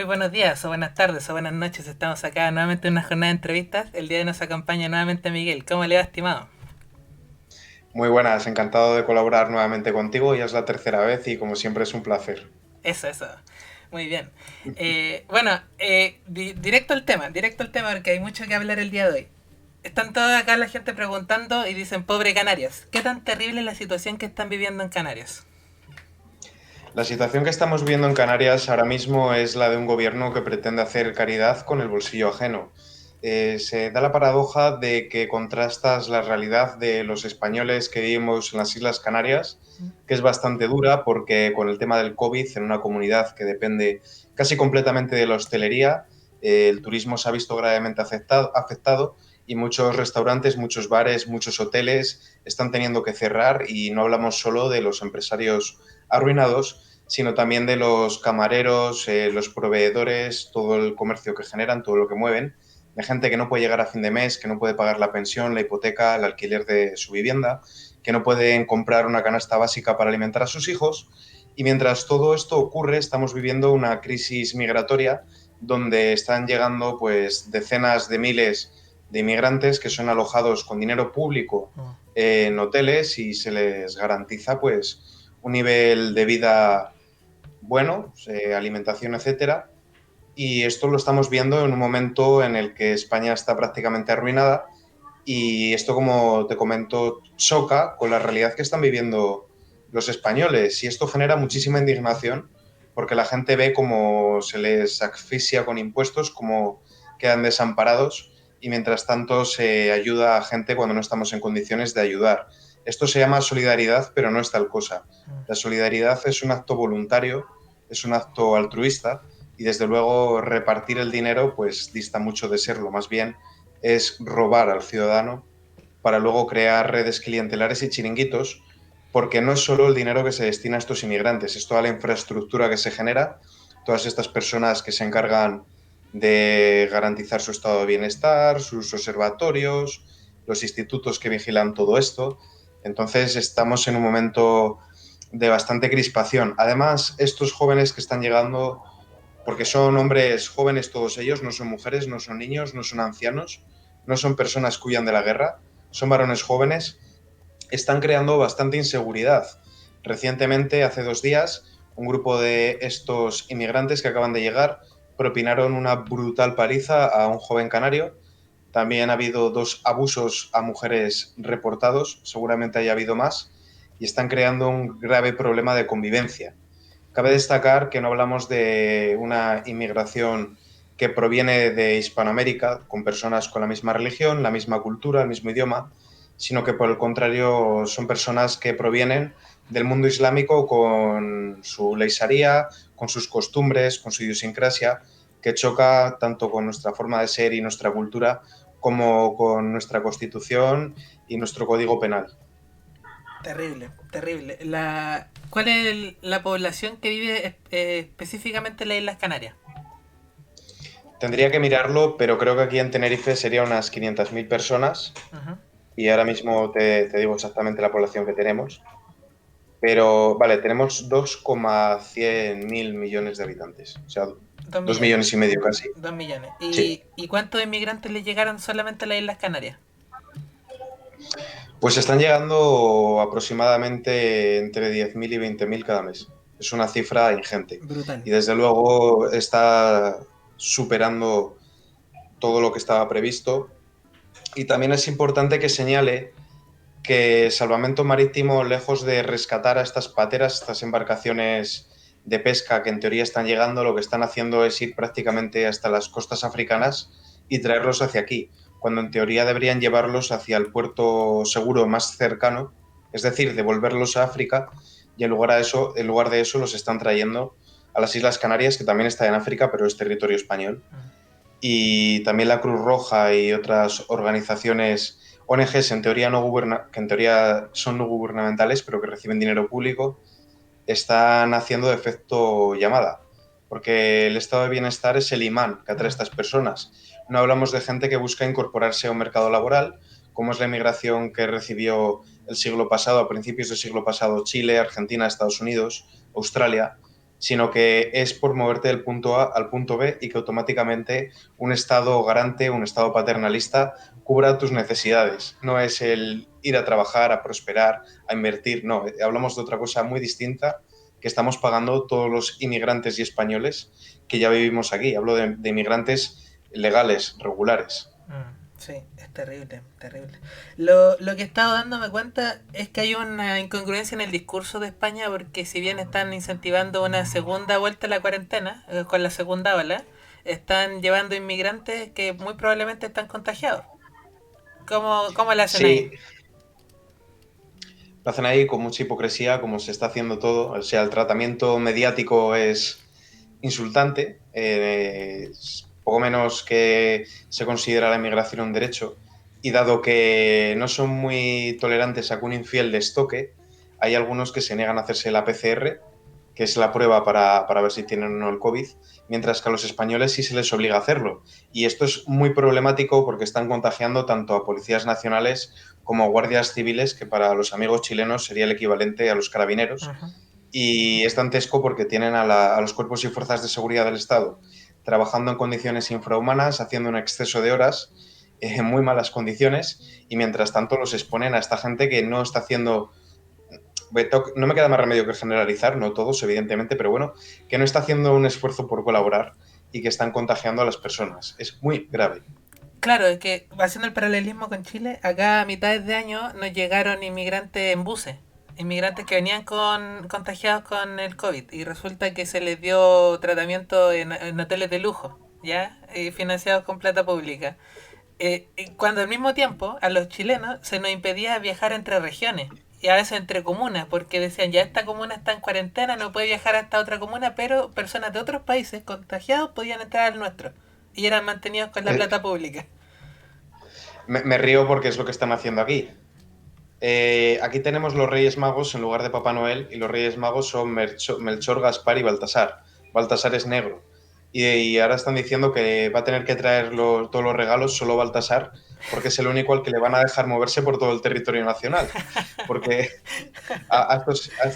muy buenos días, o buenas tardes, o buenas noches. Estamos acá nuevamente en una jornada de entrevistas. El día de hoy nos acompaña nuevamente Miguel. ¿Cómo le va, estimado? Muy buenas, encantado de colaborar nuevamente contigo. Ya es la tercera vez y como siempre es un placer. Eso. Muy bien. Bueno, directo al tema, porque hay mucho que hablar el día de hoy. Están toda acá la gente preguntando y dicen, pobre Canarias. ¿Qué tan terrible es la situación que están viviendo en Canarias? La situación que estamos viendo en Canarias ahora mismo es la de un gobierno que pretende hacer caridad con el bolsillo ajeno. Se da la paradoja de que contrastas la realidad de los españoles que vivimos en las Islas Canarias, que es bastante dura porque con el tema del COVID, en una comunidad que depende casi completamente de la hostelería, el turismo se ha visto gravemente afectado y muchos restaurantes, muchos bares, muchos hoteles están teniendo que cerrar y no hablamos solo de los empresarios arruinados, sino también de los camareros, los proveedores, todo el comercio que generan, todo lo que mueven, de gente que no puede llegar a fin de mes, que no puede pagar la pensión, la hipoteca, el alquiler de su vivienda, que no pueden comprar una canasta básica para alimentar a sus hijos. Y mientras todo esto ocurre, estamos viviendo una crisis migratoria donde están llegando pues decenas de miles de inmigrantes que son alojados con dinero público Oh. en hoteles y se les garantiza pues un nivel de vida bueno, alimentación, etcétera. Y esto lo estamos viendo en un momento en el que España está prácticamente arruinada y esto, como te comento, choca con la realidad que están viviendo los españoles y esto genera muchísima indignación porque la gente ve cómo se les asfixia con impuestos, cómo quedan desamparados y mientras tanto se ayuda a gente cuando no estamos en condiciones de ayudar. Esto se llama solidaridad, pero no es tal cosa. La solidaridad es un acto voluntario, es un acto altruista y desde luego repartir el dinero pues dista mucho de serlo. Más bien es robar al ciudadano para luego crear redes clientelares y chiringuitos, porque no es solo el dinero que se destina a estos inmigrantes, es toda la infraestructura que se genera, todas estas personas que se encargan de garantizar su estado de bienestar, sus observatorios, los institutos que vigilan todo esto. Entonces estamos en un momento de bastante crispación. Además, estos jóvenes que están llegando, porque son hombres jóvenes todos ellos, no son mujeres, no son niños, no son ancianos, no son personas que huyan de la guerra, son varones jóvenes, están creando bastante inseguridad. Recientemente, hace 2 días, un grupo de estos inmigrantes que acaban de llegar propinaron una brutal paliza a un joven canario. También ha habido 2 abusos a mujeres reportados, seguramente haya habido más, y están creando un grave problema de convivencia. Cabe destacar que no hablamos de una inmigración que proviene de Hispanoamérica, con personas con la misma religión, la misma cultura, el mismo idioma, sino que por el contrario son personas que provienen del mundo islámico con su ley sharia, con sus costumbres, con su idiosincrasia, que choca tanto con nuestra forma de ser y nuestra cultura como con nuestra constitución y nuestro código penal. Terrible, terrible. ¿Cuál es la población que vive específicamente en las Islas Canarias? Tendría que mirarlo, pero creo que aquí en Tenerife sería unas 500.000 personas Ajá. y ahora mismo te digo exactamente la población que tenemos. Pero vale, tenemos 2,100.000 millones de habitantes, o sea, Dos dos millones. millones y medio casi. 2 millones. Sí. ¿Y cuántos inmigrantes le llegaron solamente a las Islas Canarias? Pues están llegando aproximadamente entre 10.000 y 20.000 cada mes. Es una cifra ingente. Brutal. Y desde luego está superando todo lo que estaba previsto. Y también es importante que señale que Salvamento Marítimo, lejos de rescatar a estas pateras, estas embarcaciones de pesca que en teoría están llegando, lo que están haciendo es ir prácticamente hasta las costas africanas y traerlos hacia aquí, cuando en teoría deberían llevarlos hacia el puerto seguro más cercano, es decir, devolverlos a África, y en lugar de eso los están trayendo a las Islas Canarias, que también está en África, pero es territorio español, y también la Cruz Roja y otras organizaciones ONGs que en teoría son no gubernamentales, pero que reciben dinero público, están haciendo de efecto llamada, porque el estado de bienestar es el imán que atrae a estas personas. No hablamos de gente que busca incorporarse a un mercado laboral, como es la inmigración que recibió el siglo pasado, a principios del siglo pasado, Chile, Argentina, Estados Unidos, Australia. sino que es por moverte del punto A al punto B y que automáticamente un Estado garante, un Estado paternalista, cubra tus necesidades. No es el ir a trabajar, a prosperar, a invertir, no, hablamos de otra cosa muy distinta que estamos pagando todos los inmigrantes y españoles que ya vivimos aquí. Hablo de inmigrantes legales, regulares. Sí, es terrible, terrible. Lo que he estado dándome cuenta es que hay una incongruencia en el discurso de España porque si bien están incentivando una segunda vuelta a la cuarentena, con la segunda ola, están llevando inmigrantes que muy probablemente están contagiados. ¿Cómo le hacen ahí? Sí, lo hacen ahí con mucha hipocresía, como se está haciendo todo. O sea, el tratamiento mediático es insultante, poco menos que se considera la inmigración un derecho. Y dado que no son muy tolerantes a que un infiel les toque, hay algunos que se niegan a hacerse la PCR, que es la prueba para ver si tienen o no el COVID, mientras que a los españoles sí se les obliga a hacerlo. Y esto es muy problemático porque están contagiando tanto a policías nacionales como a guardias civiles, que para los amigos chilenos sería el equivalente a los carabineros. Ujú. Y es dantesco porque tienen a los cuerpos y fuerzas de seguridad del Estado trabajando en condiciones infrahumanas, haciendo un exceso de horas, en muy malas condiciones, y mientras tanto los exponen a esta gente que no está haciendo, no me queda más remedio que generalizar, no todos, evidentemente, pero bueno, que no está haciendo un esfuerzo por colaborar y que están contagiando a las personas. Es muy grave. Claro, es que haciendo el paralelismo con Chile, acá a mitades de año nos llegaron inmigrantes en buses, inmigrantes que venían contagiados con el COVID y resulta que se les dio tratamiento en hoteles de lujo, ¿ya? Financiados con plata pública. Cuando al mismo tiempo a los chilenos se nos impedía viajar entre regiones y a veces entre comunas, porque decían ya esta comuna está en cuarentena, no puede viajar a esta otra comuna, pero personas de otros países contagiados podían entrar al nuestro y eran mantenidos con la Eh, plata pública. me río porque es lo que están haciendo aquí. Aquí tenemos los Reyes Magos en lugar de Papá Noel y los Reyes Magos son Melchor, Gaspar y Baltasar. Baltasar es negro. Y ahora están diciendo que va a tener que traer todos los regalos solo Baltasar porque es el único al que le van a dejar moverse por todo el territorio nacional. Porque a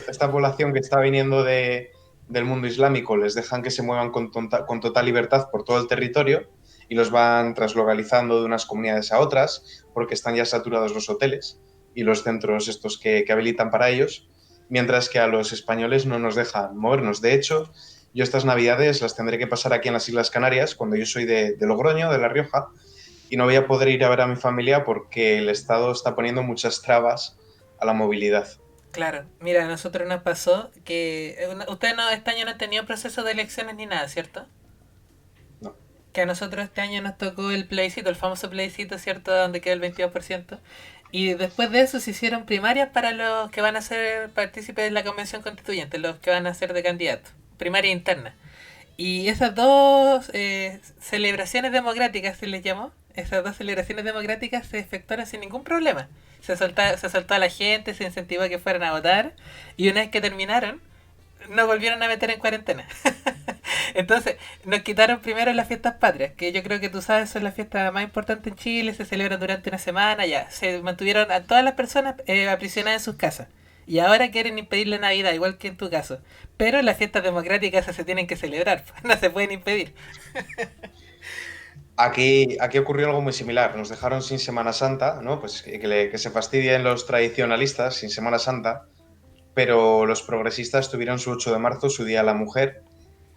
esta población que está viniendo del mundo islámico les dejan que se muevan con total libertad por todo el territorio y los van traslocalizando de unas comunidades a otras porque están ya saturados los hoteles y los centros estos que habilitan para ellos, mientras que a los españoles no nos dejan movernos. De hecho, yo estas navidades las tendré que pasar aquí en las Islas Canarias, cuando yo soy de Logroño, de La Rioja, y no voy a poder ir a ver a mi familia porque el Estado está poniendo muchas trabas a la movilidad. Claro, mira, a nosotros nos pasó que ustedes no, este año no han tenido proceso de elecciones ni nada, ¿cierto? No. Que a nosotros este año nos tocó el plebiscito, el famoso plebiscito, ¿cierto? Donde queda el 22%. Y después de eso se hicieron primarias para los que van a ser partícipes de la convención constituyente, los que van a ser de candidatos, primaria interna. Y esas dos celebraciones democráticas, se les llamó, esas dos celebraciones democráticas se efectuaron sin ningún problema. Se soltó a la gente, se incentivó a que fueran a votar y una vez que terminaron, nos volvieron a meter en cuarentena. Entonces, nos quitaron primero las fiestas patrias, que yo creo que tú sabes son las fiestas más importantes en Chile, se celebran durante una semana, ya. Se mantuvieron a todas las personas aprisionadas en sus casas. Y ahora quieren impedir la Navidad, igual que en tu caso. Pero las fiestas democráticas se tienen que celebrar, no se pueden impedir. Aquí ocurrió algo muy similar. Nos dejaron sin Semana Santa, ¿no? Pues que se fastidien los tradicionalistas sin Semana Santa, pero los progresistas tuvieron su 8 de marzo, su Día de la Mujer,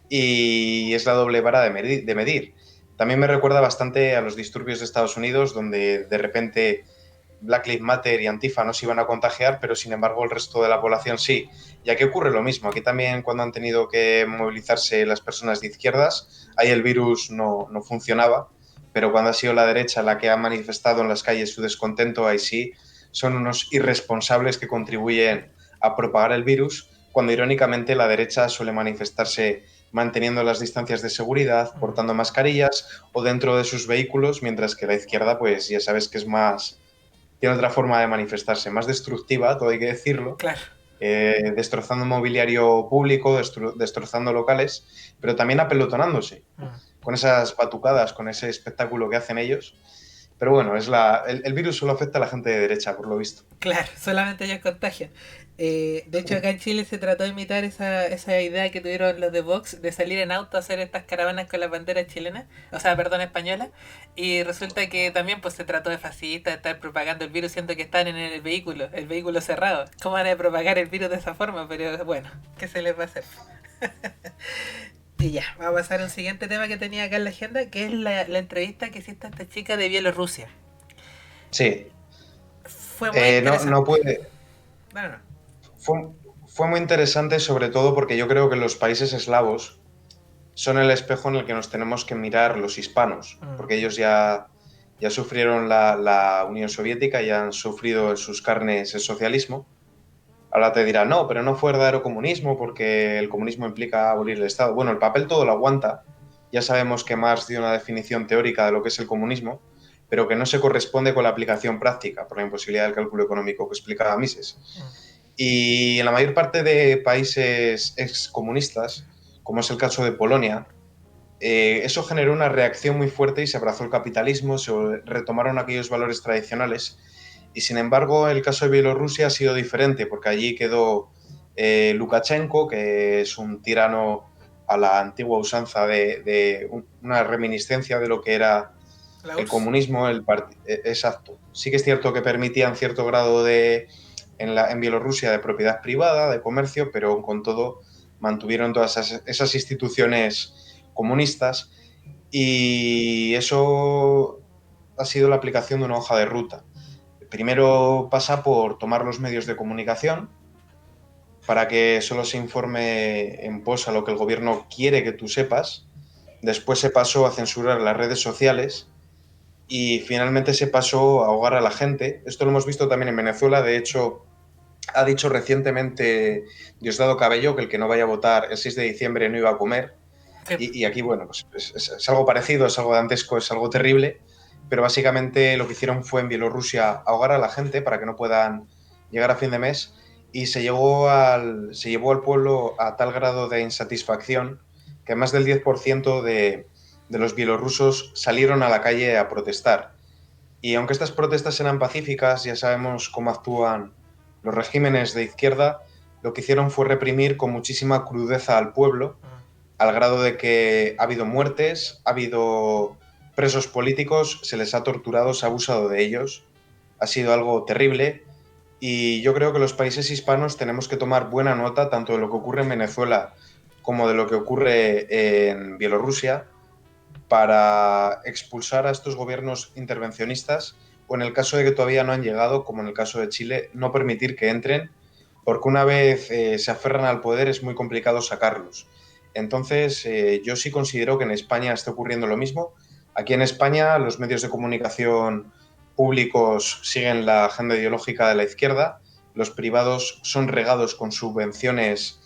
y es la doble vara de medir. También me recuerda bastante a los disturbios de Estados Unidos, donde de repente Black Lives Matter y Antifa no se iban a contagiar, pero sin embargo el resto de la población sí. Y aquí ocurre lo mismo. Aquí también cuando han tenido que movilizarse las personas de izquierdas, ahí el virus no funcionaba, pero cuando ha sido la derecha la que ha manifestado en las calles su descontento, ahí sí son unos irresponsables que contribuyen a propagar el virus, cuando irónicamente la derecha suele manifestarse manteniendo las distancias de seguridad, portando mascarillas o dentro de sus vehículos, mientras que la izquierda, pues ya sabes que es más, tiene otra forma de manifestarse, más destructiva, todo hay que decirlo, Claro. destrozando mobiliario público, destrozando locales, pero también apelotonándose, Mm. con esas batucadas, con ese espectáculo que hacen ellos. Pero bueno, el virus solo afecta a la gente de derecha, por lo visto. Claro, solamente ellos contagian. De hecho, acá en Chile se trató de imitar esa idea que tuvieron los de Vox de salir en auto a hacer estas caravanas con las banderas chilenas, o sea, perdón, españolas. Y resulta que también pues se trató de fascista, de estar propagando el virus, siendo que están en el vehículo cerrado. ¿Cómo van a propagar el virus de esa forma? Pero bueno, ¿qué se les va a hacer? Y ya, va a pasar a un siguiente tema que tenía acá en la agenda, que es la entrevista que hiciste a esta chica de Bielorrusia. Sí, Fue muy no, no interesante. puede. No, no, no. Fue, fue muy interesante, sobre todo porque yo creo que los países eslavos son el espejo en el que nos tenemos que mirar los hispanos, Mm, porque ellos ya sufrieron la Unión Soviética, ya han sufrido en sus carnes el socialismo. Ahora te dirán, no, pero no fue verdadero comunismo porque el comunismo implica abolir el Estado. Bueno, el papel todo lo aguanta. Ya sabemos que Marx dio una definición teórica de lo que es el comunismo, pero que no se corresponde con la aplicación práctica por la imposibilidad del cálculo económico que explicaba Mises. mm. Y en la mayor parte de países excomunistas, como es el caso de Polonia, eso generó una reacción muy fuerte y se abrazó el capitalismo, se retomaron aquellos valores tradicionales. Y sin embargo, el caso de Bielorrusia ha sido diferente, porque allí quedó Lukashenko, que es un tirano a la antigua usanza de una reminiscencia de lo que era La el URSS. comunismo, exacto. Sí que es cierto que permitían cierto grado en Bielorrusia de propiedad privada, de comercio, pero con todo mantuvieron todas esas instituciones comunistas y eso ha sido la aplicación de una hoja de ruta. Primero pasa por tomar los medios de comunicación para que solo se informe en pos a lo que el gobierno quiere que tú sepas. Después se pasó a censurar las redes sociales y finalmente se pasó a ahogar a la gente. Esto lo hemos visto también en Venezuela. De hecho, ha dicho recientemente Diosdado Cabello que el que no vaya a votar el 6 de diciembre no iba a comer. Sí. Y aquí, bueno, pues es algo parecido, es algo dantesco, es algo terrible, pero básicamente lo que hicieron fue en Bielorrusia ahogar a la gente para que no puedan llegar a fin de mes y se llevó al pueblo a tal grado de insatisfacción que más del 10% de los bielorrusos salieron a la calle a protestar. Y aunque estas protestas eran pacíficas, ya sabemos cómo actúan los regímenes de izquierda, lo que hicieron fue reprimir con muchísima crudeza al pueblo Mm. al grado de que ha habido muertes, ha habido presos políticos, se les ha torturado, se ha abusado de ellos. Ha sido algo terrible y yo creo que los países hispanos tenemos que tomar buena nota tanto de lo que ocurre en Venezuela como de lo que ocurre en Bielorrusia para expulsar a estos gobiernos intervencionistas o en el caso de que todavía no han llegado, como en el caso de Chile, no permitir que entren, porque una vez se aferran al poder es muy complicado sacarlos. Entonces, yo sí considero que en España está ocurriendo lo mismo. Aquí en España los medios de comunicación públicos siguen la agenda ideológica de la izquierda, los privados son regados con subvenciones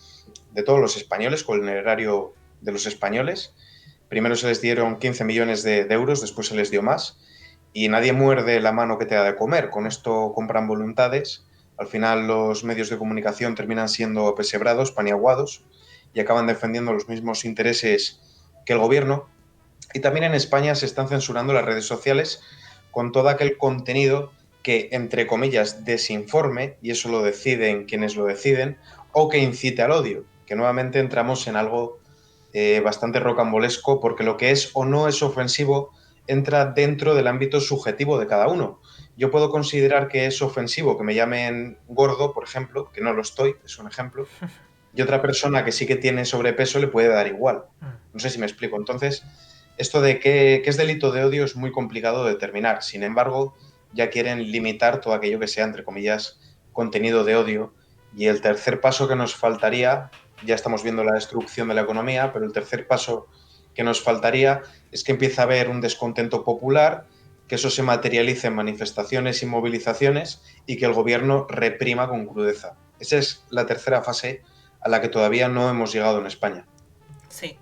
de todos los españoles, con el erario de los españoles. Primero se les dieron 15 millones de euros, después se les dio más y nadie muerde la mano que te da de comer. Con esto compran voluntades. Al final los medios de comunicación terminan siendo apesebrados, paniaguados y acaban defendiendo los mismos intereses que el gobierno. Y también en España se están censurando las redes sociales con todo aquel contenido que, entre comillas, desinforme, y eso lo deciden quienes lo deciden, o que incite al odio, que nuevamente entramos en algo bastante rocambolesco, porque lo que es o no es ofensivo entra dentro del ámbito subjetivo de cada uno. Yo puedo considerar que es ofensivo que me llamen gordo, por ejemplo, que no lo estoy, es un ejemplo, y otra persona que sí que tiene sobrepeso le puede dar igual. Mm. No sé si me explico. Entonces, esto de qué es delito de odio es muy complicado de determinar. Sin embargo, ya quieren limitar todo aquello que sea, entre comillas, contenido de odio. Y el tercer paso que nos faltaría, ya estamos viendo la destrucción de la economía, pero el tercer paso que nos faltaría es que empiece a haber un descontento popular, que eso se materialice en manifestaciones y movilizaciones y que el gobierno reprima con crudeza. Esa es la tercera fase a la que todavía no hemos llegado en España. Sí.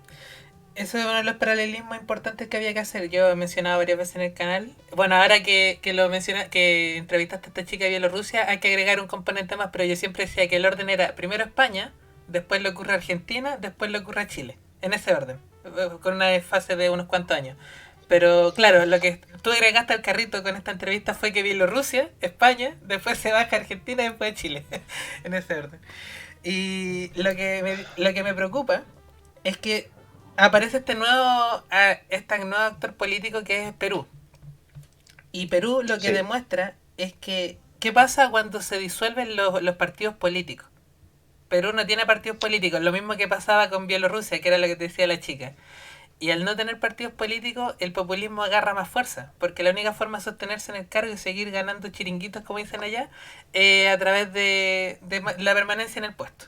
Eso es uno de los paralelismos importantes que había que hacer. Yo he mencionado varias veces en el canal. Bueno, ahora que lo menciona, que entrevistaste a esta chica de Bielorrusia, hay que agregar un componente más, pero yo siempre decía que el orden era primero España, después le ocurre a Argentina, después le ocurre a Chile. En ese orden. Con una fase de unos cuantos años. Pero claro, lo que tú agregaste al carrito con esta entrevista fue que Bielorrusia, España, después se baja Argentina y después Chile, en ese orden. Y lo que me preocupa es que aparece este nuevo actor político que es Perú. Y Perú lo que Sí, demuestra es que, ¿qué pasa cuando se disuelven los partidos políticos? Perú no tiene partidos políticos, lo mismo que pasaba con Bielorrusia, que era lo que te decía la chica. Y al no tener partidos políticos, el populismo agarra más fuerza, porque la única forma de sostenerse en el cargo y seguir ganando chiringuitos, como dicen allá, a través de la permanencia en el puesto.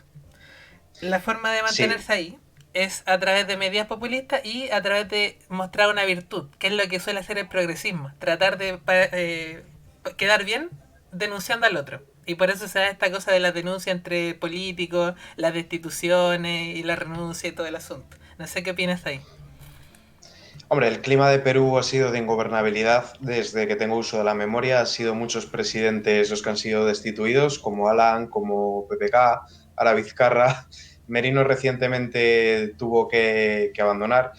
La forma de sí. mantenerse ahí es a través de medidas populistas y a través de mostrar una virtud, que es lo que suele hacer el progresismo, tratar de quedar bien denunciando al otro. Y por eso se da esta cosa de la denuncia entre políticos, las destituciones y la renuncia y todo el asunto. No sé qué opinas ahí. Hombre, el clima de Perú ha sido de ingobernabilidad desde que tengo uso de la memoria. Han sido muchos presidentes los que han sido destituidos, como Alan, como PPK, ahora Vizcarra. Merino recientemente tuvo que abandonar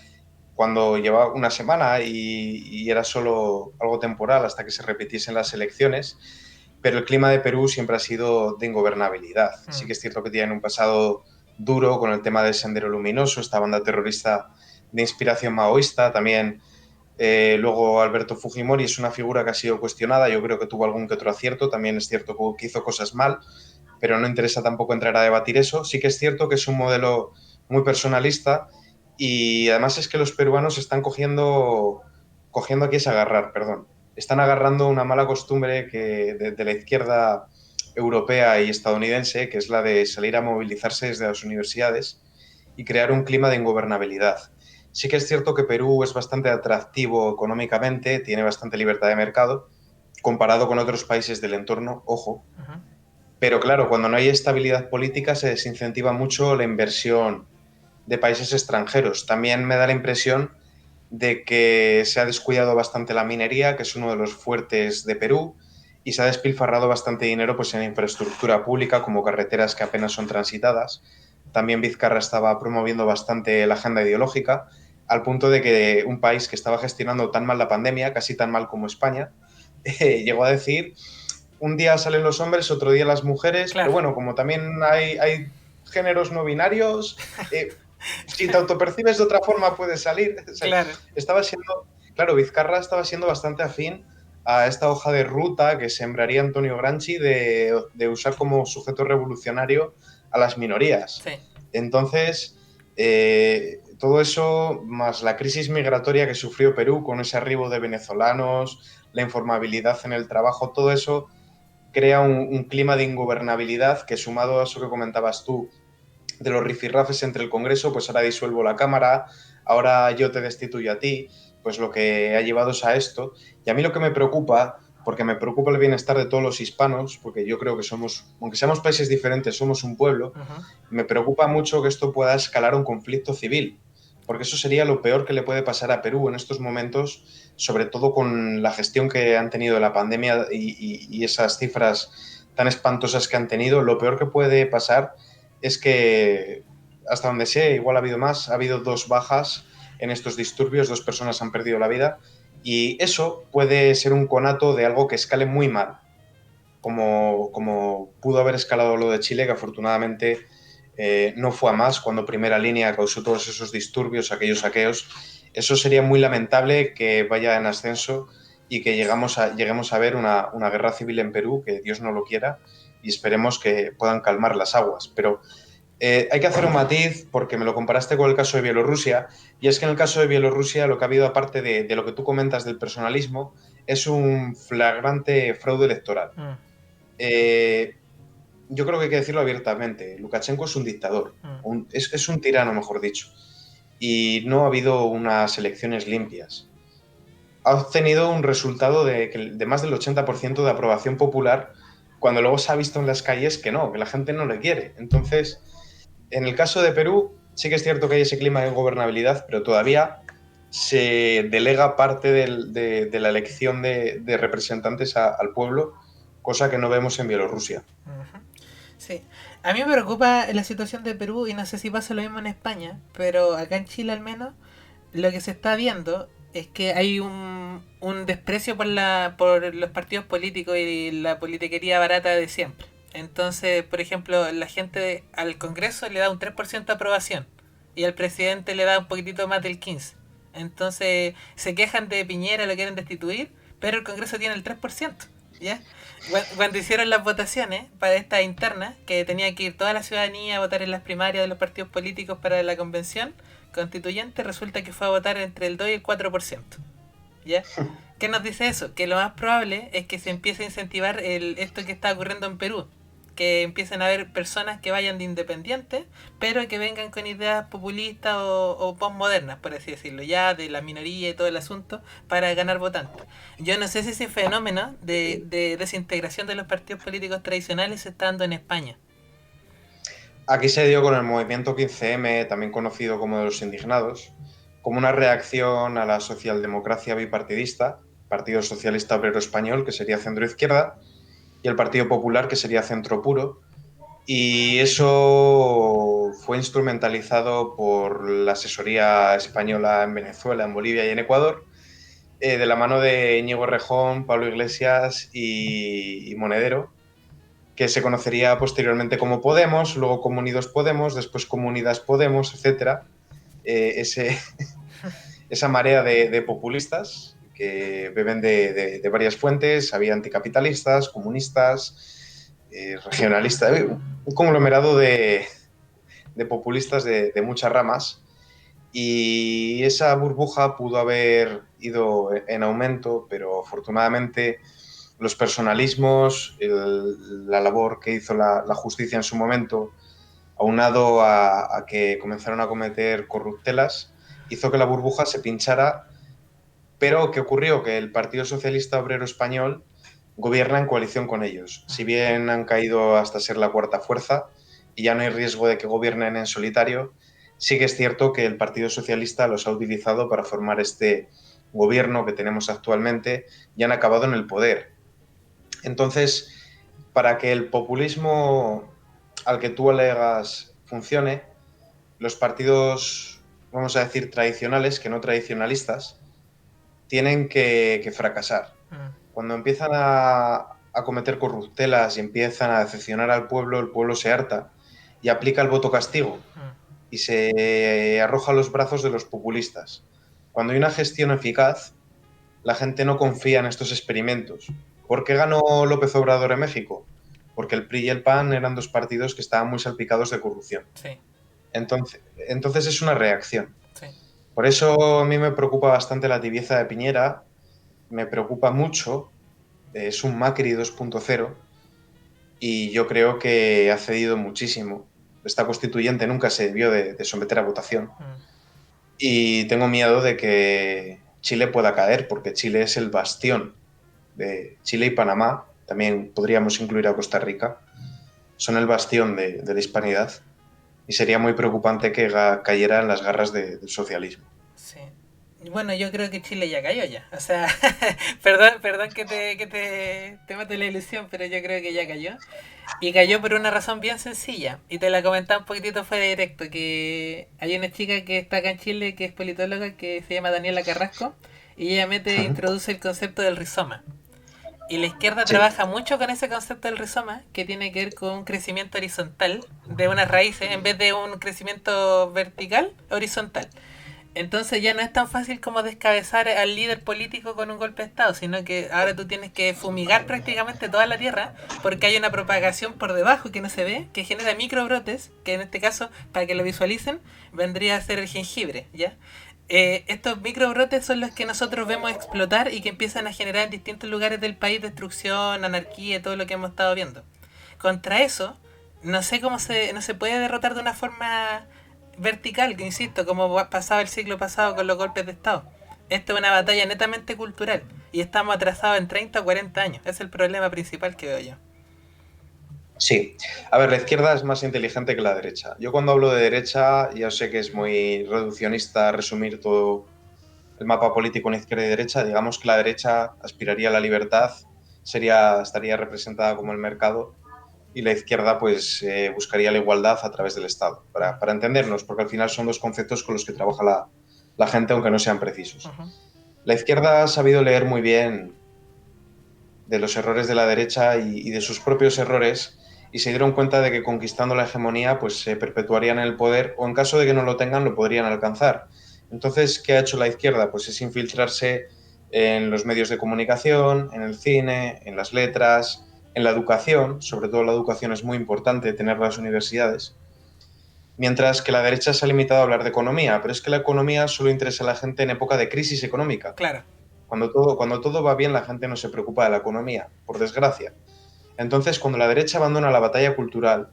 cuando llevaba una semana y era solo algo temporal hasta que se repitiesen las elecciones. Pero el clima de Perú siempre ha sido de ingobernabilidad. Sí Mm. que es cierto que tienen un pasado duro con el tema del Sendero Luminoso, esta banda terrorista de inspiración maoísta. También luego Alberto Fujimori es una figura que ha sido cuestionada. Yo creo que tuvo algún que otro acierto. También es cierto que hizo cosas mal, pero no interesa tampoco entrar a debatir eso. Sí que es cierto que es un modelo muy personalista y además es que los peruanos están cogiendo aquí es agarrar, perdón. Están agarrando una mala costumbre de la izquierda europea y estadounidense, que es la de salir a movilizarse desde las universidades y crear un clima de ingobernabilidad. Sí que es cierto que Perú es bastante atractivo económicamente, tiene bastante libertad de mercado, comparado con otros países del entorno, ojo, Ujú. pero claro, cuando no hay estabilidad política se desincentiva mucho la inversión de países extranjeros. También me da la impresión de que se ha descuidado bastante la minería, que es uno de los fuertes de Perú, y se ha despilfarrado bastante dinero pues, en infraestructura pública, como carreteras que apenas son transitadas. También Vizcarra estaba promoviendo bastante la agenda ideológica, al punto de que un país que estaba gestionando tan mal la pandemia, casi tan mal como España, llegó a decir un día salen los hombres, otro día las mujeres, pero Claro, bueno, como también hay géneros no binarios, si te autopercibes de otra forma puedes salir. O sea, claro. estaba siendo, claro, Vizcarra estaba siendo bastante afín a esta hoja de ruta que sembraría Antonio Gramsci de usar como sujeto revolucionario a las minorías. Sí. Entonces, todo eso, más la crisis migratoria que sufrió Perú con ese arribo de venezolanos, la informabilidad en el trabajo, todo eso crea un clima de ingobernabilidad que sumado a eso que comentabas tú de los rifirrafes entre el Congreso, pues ahora disuelvo la Cámara, ahora yo te destituyo a ti, pues lo que ha llevado es a esto. Y a mí lo que me preocupa, porque me preocupa el bienestar de todos los hispanos, porque yo creo que somos, aunque seamos países diferentes, somos un pueblo, Ujú. me preocupa mucho que esto pueda escalar un conflicto civil, porque eso sería lo peor que le puede pasar a Perú en estos momentos, sobre todo con la gestión que han tenido de la pandemia y esas cifras tan espantosas que han tenido. Lo peor que puede pasar es que, hasta donde sé, igual ha habido más, ha habido 2 bajas en estos disturbios, 2 personas han perdido la vida, y eso puede ser un conato de algo que escale muy mal, como pudo haber escalado lo de Chile, que afortunadamente no fue a más cuando Primera Línea causó todos esos disturbios, aquellos saqueos. Eso sería muy lamentable que vaya en ascenso y que lleguemos a ver una guerra civil en Perú, que Dios no lo quiera, y esperemos que puedan calmar las aguas. Pero hay que hacer un matiz porque me lo comparaste con el caso de Bielorrusia, y es que en el caso de Bielorrusia lo que ha habido, aparte de lo que tú comentas del personalismo, es un flagrante fraude electoral. Mm, Eh, yo creo que hay que decirlo abiertamente. Lukashenko es un dictador, mm. es un tirano, mejor dicho, y no ha habido unas elecciones limpias. Ha obtenido un resultado de más del 80% de aprobación popular, cuando luego se ha visto en las calles que no, que la gente no le quiere. Entonces, en el caso de Perú, sí que es cierto que hay ese clima de gobernabilidad, pero todavía se delega parte de la elección de representantes al pueblo, cosa que no vemos en Bielorrusia. Ujú. Sí, a mí me preocupa la situación de Perú y no sé si pasa lo mismo en España, pero acá en Chile al menos lo que se está viendo es que hay un desprecio por los partidos políticos y la politiquería barata de siempre. Entonces, por ejemplo, la gente al Congreso le da un 3% de aprobación y al presidente le da un poquitito más del 15%. Entonces, se quejan de Piñera, lo quieren destituir, pero el Congreso tiene el 3%. ¿Ya? Cuando hicieron las votaciones para esta interna, que tenía que ir toda la ciudadanía a votar en las primarias de los partidos políticos para la convención constituyente, resulta que fue a votar entre el 2 y el 4%. ¿Ya? ¿Qué nos dice eso? Que lo más probable es que se empiece a incentivar esto que está ocurriendo en Perú. Que empiecen a haber personas que vayan de independientes, pero que vengan con ideas populistas o postmodernas, por así decirlo, ya de la minoría y todo el asunto, para ganar votantes. Yo no sé si ese fenómeno de desintegración de los partidos políticos tradicionales se está dando en España. Aquí se dio con el movimiento 15M, también conocido como de los indignados, como una reacción a la socialdemocracia bipartidista, Partido Socialista Obrero Español, que sería centro-izquierda, y el Partido Popular, que sería centro puro. Y eso fue instrumentalizado por la asesoría española en Venezuela, en Bolivia y en Ecuador, de la mano de Íñigo Errejón, Pablo Iglesias y Monedero, que se conocería posteriormente como Podemos, luego como Unidos Podemos, después como Unidas Podemos, etc. Ese, esa marea de populistas que beben de varias fuentes, había anticapitalistas, comunistas, regionalistas, un conglomerado de populistas de muchas ramas. Y esa burbuja pudo haber ido en aumento, pero afortunadamente los personalismos, la labor que hizo la justicia en su momento, aunado a que comenzaron a cometer corruptelas, hizo que la burbuja se pinchara. Pero ¿qué ocurrió? Que el Partido Socialista Obrero Español gobierna en coalición con ellos. Si bien han caído hasta ser la cuarta fuerza y ya no hay riesgo de que gobiernen en solitario, sí que es cierto que el Partido Socialista los ha utilizado para formar este gobierno que tenemos actualmente y han acabado en el poder. Entonces, para que el populismo al que tú alegas funcione, los partidos, vamos a decir, tradicionales, que no tradicionalistas, tienen que fracasar. Cuando empiezan a cometer corruptelas y empiezan a decepcionar al pueblo, el pueblo se harta y aplica el voto castigo y se arroja a los brazos de los populistas. Cuando hay una gestión eficaz, la gente no confía en estos experimentos. ¿Por qué ganó López Obrador en México? Porque el PRI y el PAN eran dos partidos que estaban muy salpicados de corrupción. Sí. Entonces es una reacción. Sí. Por eso a mí me preocupa bastante la tibieza de Piñera, me preocupa mucho, es un Macri 2.0 y yo creo que ha cedido muchísimo. Esta constituyente nunca se debió de someter a votación y tengo miedo de que Chile pueda caer porque Chile es el bastión de Chile y Panamá, también podríamos incluir a Costa Rica, son el bastión de la hispanidad y sería muy preocupante que cayera en las garras del socialismo. Sí. Bueno, yo creo que Chile ya cayó ya. O sea, perdón te mate la ilusión, pero yo creo que ya cayó. Y cayó por una razón bien sencilla. Y te la comentaba un poquitito fuera de directo, que hay una chica que está acá en Chile, que es politóloga, que se llama Daniela Carrasco, y ella introduce el concepto del rizoma. Y la izquierda Sí. trabaja mucho con ese concepto del rizoma, que tiene que ver con un crecimiento horizontal de unas raíces, en vez de un crecimiento vertical, horizontal. Entonces ya no es tan fácil como descabezar al líder político con un golpe de Estado, sino que ahora tú tienes que fumigar prácticamente toda la tierra porque hay una propagación por debajo que no se ve, que genera microbrotes, que en este caso, para que lo visualicen, vendría a ser el jengibre, ¿ya? Estos microbrotes son los que nosotros vemos explotar y que empiezan a generar en distintos lugares del país destrucción, anarquía, todo lo que hemos estado viendo. Contra eso, no sé cómo no se puede derrotar de una forma vertical, que insisto, como pasaba el siglo pasado con los golpes de Estado. Esto es una batalla netamente cultural y estamos atrasados en 30 o 40 años. Ese es el problema principal que veo yo. Sí. A ver, la izquierda es más inteligente que la derecha. Yo cuando hablo de derecha, ya sé que es muy reduccionista resumir todo el mapa político en izquierda y derecha. Digamos que la derecha aspiraría a la libertad, estaría representada como el mercado y la izquierda pues buscaría la igualdad a través del Estado, para entendernos, porque al final son dos conceptos con los que trabaja la gente, aunque no sean precisos. La izquierda ha sabido leer muy bien de los errores de la derecha y de sus propios errores y se dieron cuenta de que conquistando la hegemonía pues se perpetuarían en el poder o en caso de que no lo tengan lo podrían alcanzar. Entonces, ¿qué ha hecho la izquierda? Pues es infiltrarse en los medios de comunicación, en el cine, en las letras, en la educación, sobre todo la educación es muy importante tener las universidades, mientras que la derecha se ha limitado a hablar de economía, pero es que la economía solo interesa a la gente en época de crisis económica. Claro. Cuando todo va bien, la gente no se preocupa de la economía, por desgracia. Entonces, cuando la derecha abandona la batalla cultural,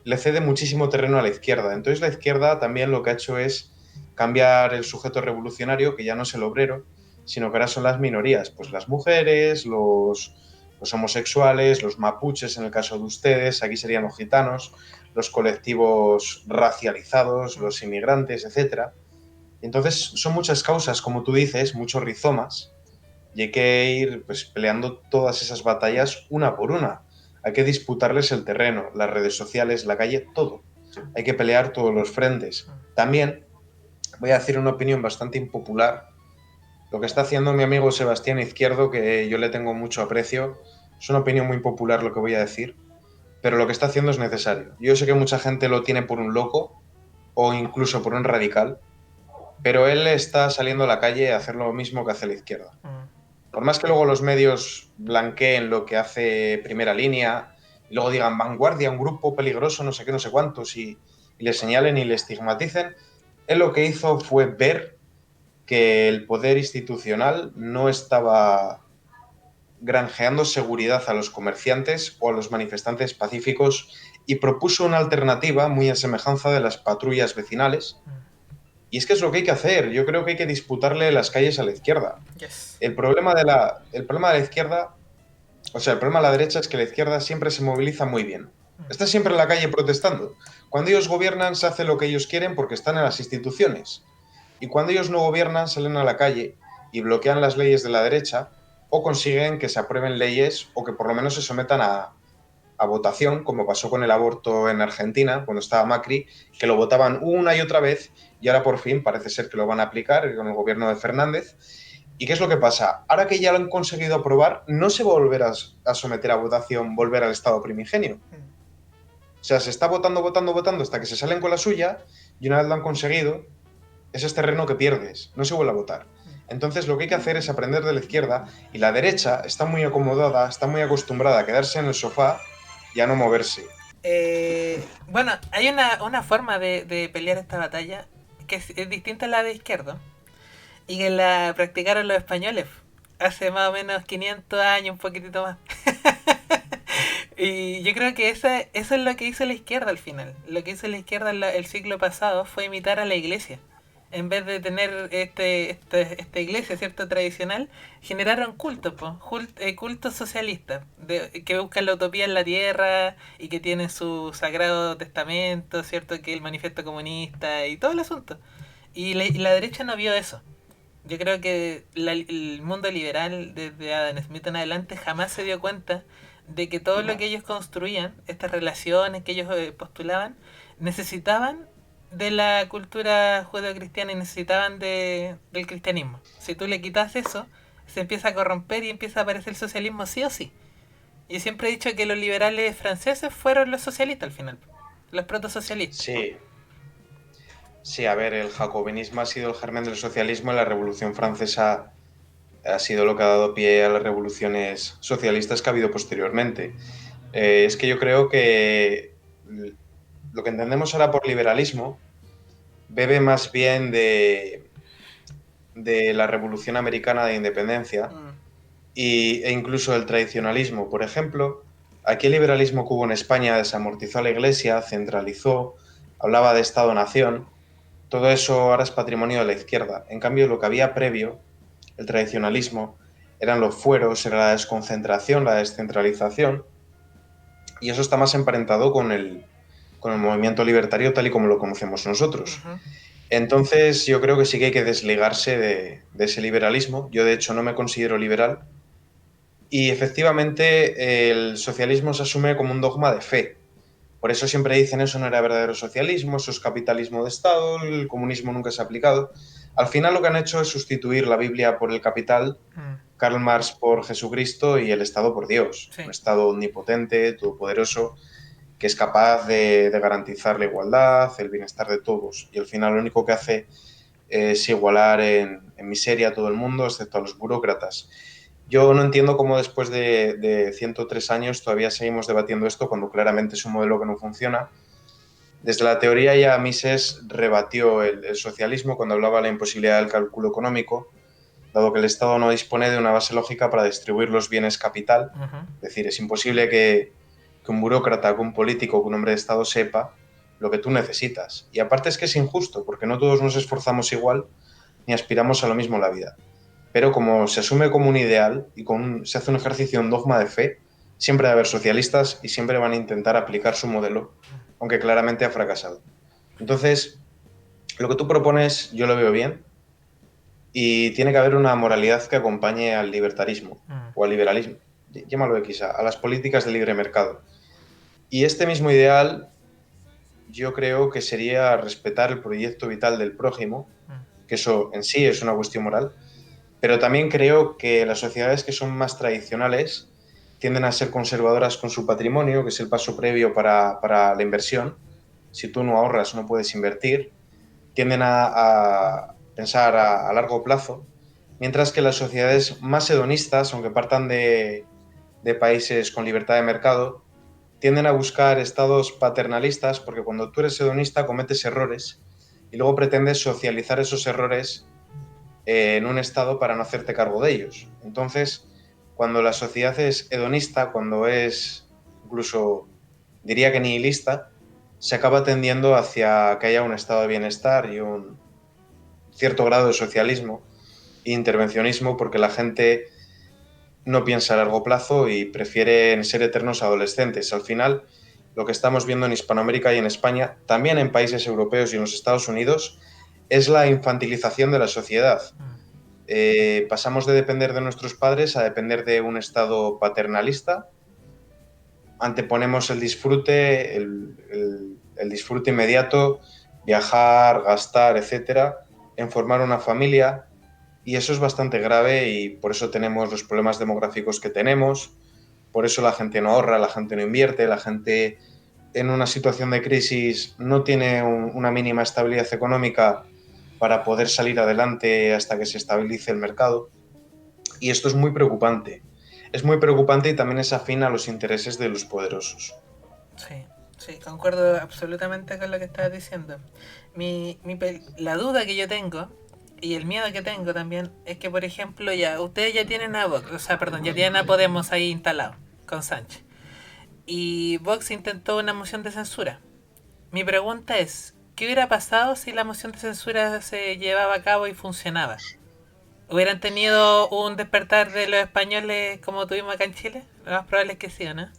le cede muchísimo terreno a la izquierda. Entonces, la izquierda también lo que ha hecho es cambiar el sujeto revolucionario, que ya no es el obrero, sino que ahora son las minorías, pues las mujeres, los homosexuales, los mapuches en el caso de ustedes, aquí serían los gitanos, los colectivos racializados, los inmigrantes, etcétera. Entonces, son muchas causas, como tú dices, muchos rizomas, y hay que ir pues, peleando todas esas batallas una por una. Hay que disputarles el terreno, las redes sociales, la calle, todo. Hay que pelear todos los frentes. También voy a decir una opinión bastante impopular. Lo que está haciendo mi amigo Sebastián Izquierdo, que yo le tengo mucho aprecio, es una opinión muy popular lo que voy a decir, pero lo que está haciendo es necesario. Yo sé que mucha gente lo tiene por un loco o incluso por un radical, pero él está saliendo a la calle a hacer lo mismo que hace la izquierda. Por más que luego los medios blanqueen lo que hace Primera Línea y luego digan vanguardia, un grupo peligroso, no sé qué, no sé cuántos, y le señalen y le estigmaticen, él lo que hizo fue ver que el poder institucional no estaba granjeando seguridad a los comerciantes o a los manifestantes pacíficos y propuso una alternativa muy a semejanza de las patrullas vecinales. Y es que es lo que hay que hacer. Yo creo que hay que disputarle las calles a la izquierda. Yes. El problema de la izquierda, o sea, el problema de la derecha es que la izquierda siempre se moviliza muy bien. Está siempre en la calle protestando. Cuando ellos gobiernan se hace lo que ellos quieren porque están en las instituciones. Y cuando ellos no gobiernan salen a la calle y bloquean las leyes de la derecha o consiguen que se aprueben leyes o que por lo menos se sometan a votación, como pasó con el aborto en Argentina, cuando estaba Macri, que lo votaban una y otra vez y ahora por fin parece ser que lo van a aplicar con el gobierno de Fernández. ¿Y qué es lo que pasa? Ahora que ya lo han conseguido aprobar, no se va a volver a someter a votación, volver al estado primigenio. O sea, se está votando, votando, votando hasta que se salen con la suya y una vez lo han conseguido, ese es terreno que pierdes, no se vuelve a votar. Entonces lo que hay que hacer es aprender de la izquierda y la derecha está muy acomodada, está muy acostumbrada a quedarse en el sofá y a no moverse. Bueno, hay una forma de pelear esta batalla que es distinta a la de izquierdo y que la practicaron los españoles hace más o menos 500 años, un poquitito más. Y yo creo que eso es lo que hizo la izquierda al final. Lo que hizo la izquierda el siglo pasado fue imitar a la iglesia. En vez de tener esta iglesia, ¿cierto? Tradicional, generaron cultos, cultos socialistas, que buscan la utopía en la tierra y que tienen su sagrado testamento, ¿cierto? Que es el manifiesto comunista y todo el asunto. Y la derecha no vio eso. Yo creo que el mundo liberal, desde Adam Smith en adelante, jamás se dio cuenta de que todo lo que ellos construían, estas relaciones que ellos postulaban, necesitaban de la cultura judeocristiana y necesitaban del cristianismo. Si tú le quitas eso, se empieza a corromper y empieza a aparecer el socialismo sí o sí. Y siempre he dicho que los liberales franceses fueron los socialistas al final, los protosocialistas. Sí. Sí, a ver, el jacobinismo ha sido el germen del socialismo y la Revolución Francesa ha sido lo que ha dado pie a las revoluciones socialistas que ha habido posteriormente. Es que yo creo que lo que entendemos ahora por liberalismo bebe más bien de la Revolución Americana de Independencia e incluso el tradicionalismo. Por ejemplo, aquí el liberalismo que hubo en España desamortizó a la Iglesia, centralizó, hablaba de Estado-nación. Todo eso ahora es patrimonio de la izquierda. En cambio, lo que había previo, el tradicionalismo, eran los fueros, era la desconcentración, la descentralización, y eso está más emparentado con el movimiento libertario tal y como lo conocemos nosotros. Entonces, yo creo que sí que hay que desligarse de ese liberalismo. Yo, de hecho, no me considero liberal. Y efectivamente, el socialismo se asume como un dogma de fe. Por eso siempre dicen eso no era verdadero socialismo, eso es capitalismo de Estado, el comunismo nunca se ha aplicado. Al final lo que han hecho es sustituir la Biblia por el capital, Mm, Karl Marx por Jesucristo y el Estado por Dios. Un sí. Estado omnipotente, todopoderoso, que es capaz de garantizar la igualdad, el bienestar de todos. Y al final lo único que hace es igualar en miseria a todo el mundo, excepto a los burócratas. Yo no entiendo cómo después de 103 años todavía seguimos debatiendo esto cuando claramente es un modelo que no funciona. Desde la teoría ya Mises rebatió el socialismo cuando hablaba de la imposibilidad del cálculo económico, dado que el Estado no dispone de una base lógica para distribuir los bienes capital. Ujú. Es decir, es imposible que un burócrata, que un político, que un hombre de Estado sepa lo que tú necesitas. Y aparte es que es injusto, porque no todos nos esforzamos igual ni aspiramos a lo mismo en la vida. Pero como se asume como un ideal y se hace un ejercicio en dogma de fe, siempre va a haber socialistas y siempre van a intentar aplicar su modelo, aunque claramente ha fracasado. Entonces, lo que tú propones yo lo veo bien y tiene que haber una moralidad que acompañe al libertarismo Mm, o al liberalismo, llámalo X, a las políticas de libre mercado. Y este mismo ideal yo creo que sería respetar el proyecto vital del prójimo, mm, que eso en sí es una cuestión moral, pero también creo que las sociedades que son más tradicionales tienden a ser conservadoras con su patrimonio, que es el paso previo para la inversión. Si tú no ahorras, no puedes invertir. Tienden a pensar a largo plazo, mientras que las sociedades más hedonistas, aunque partan de países con libertad de mercado, tienden a buscar estados paternalistas porque cuando tú eres hedonista cometes errores y luego pretendes socializar esos errores en un estado para no hacerte cargo de ellos. Entonces, cuando la sociedad es hedonista, cuando es incluso, diría que nihilista, se acaba tendiendo hacia que haya un estado de bienestar y un cierto grado de socialismo e intervencionismo porque la gente no piensa a largo plazo y prefieren ser eternos adolescentes. Al final, lo que estamos viendo en Hispanoamérica y en España, también en países europeos y en los Estados Unidos, es la infantilización de la sociedad. mm. Pasamos de depender de nuestros padres a depender de un estado paternalista. Anteponemos el disfrute, el disfrute inmediato, viajar, gastar, etcétera, en formar una familia. Y eso es bastante grave y por eso tenemos los problemas demográficos que tenemos. Por eso la gente no ahorra, la gente no invierte, la gente en una situación de crisis no tiene una mínima estabilidad económica para poder salir adelante hasta que se estabilice el mercado. Y esto es muy preocupante. Es muy preocupante y también es afín a los intereses de los poderosos. Sí, sí, concuerdo absolutamente con lo que estás diciendo. La duda que yo tengo y el miedo que tengo también es que, por ejemplo, ya ustedes ya tienen a Vox, o sea, perdón, ya tienen a Podemos ahí instalado con Sánchez. Y Vox intentó una moción de censura. Mi pregunta es, ¿qué hubiera pasado si la moción de censura se llevaba a cabo y funcionaba? ¿Hubieran tenido un despertar de los españoles como tuvimos acá en Chile? Lo más probable es que sí, ¿o no?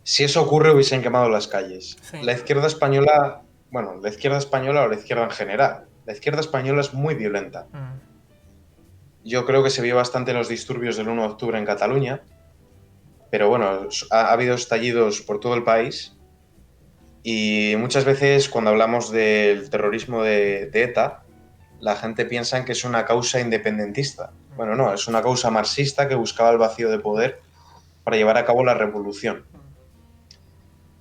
Si eso ocurre, hubiesen quemado las calles. Sí. La izquierda española, bueno, la izquierda española o la izquierda en general, la izquierda española es muy violenta. Mm, Yo creo que se vio bastante en los disturbios del 1 de octubre en Cataluña, pero bueno, ha habido estallidos por todo el país y muchas veces cuando hablamos del terrorismo de ETA, la gente piensa en que es una causa independentista. Bueno, no, es una causa marxista que buscaba el vacío de poder para llevar a cabo la revolución.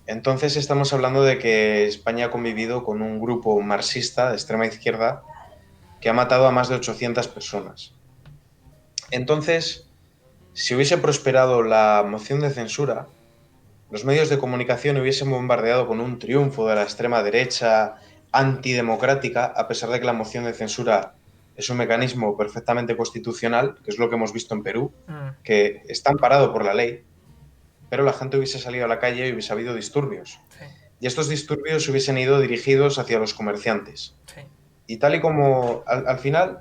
Entonces estamos hablando de que España ha convivido con un grupo marxista de extrema izquierda que ha matado a más de 800 personas. Entonces, si hubiese prosperado la moción de censura, los medios de comunicación hubiesen bombardeado con un triunfo de la extrema derecha antidemocrática, a pesar de que la moción de censura es un mecanismo perfectamente constitucional, que es lo que hemos visto en Perú, mm, que está amparado por la ley, pero la gente hubiese salido a la calle y hubiese habido disturbios. sí, Y estos disturbios hubiesen ido dirigidos hacia los comerciantes. sí. Y tal y como al final,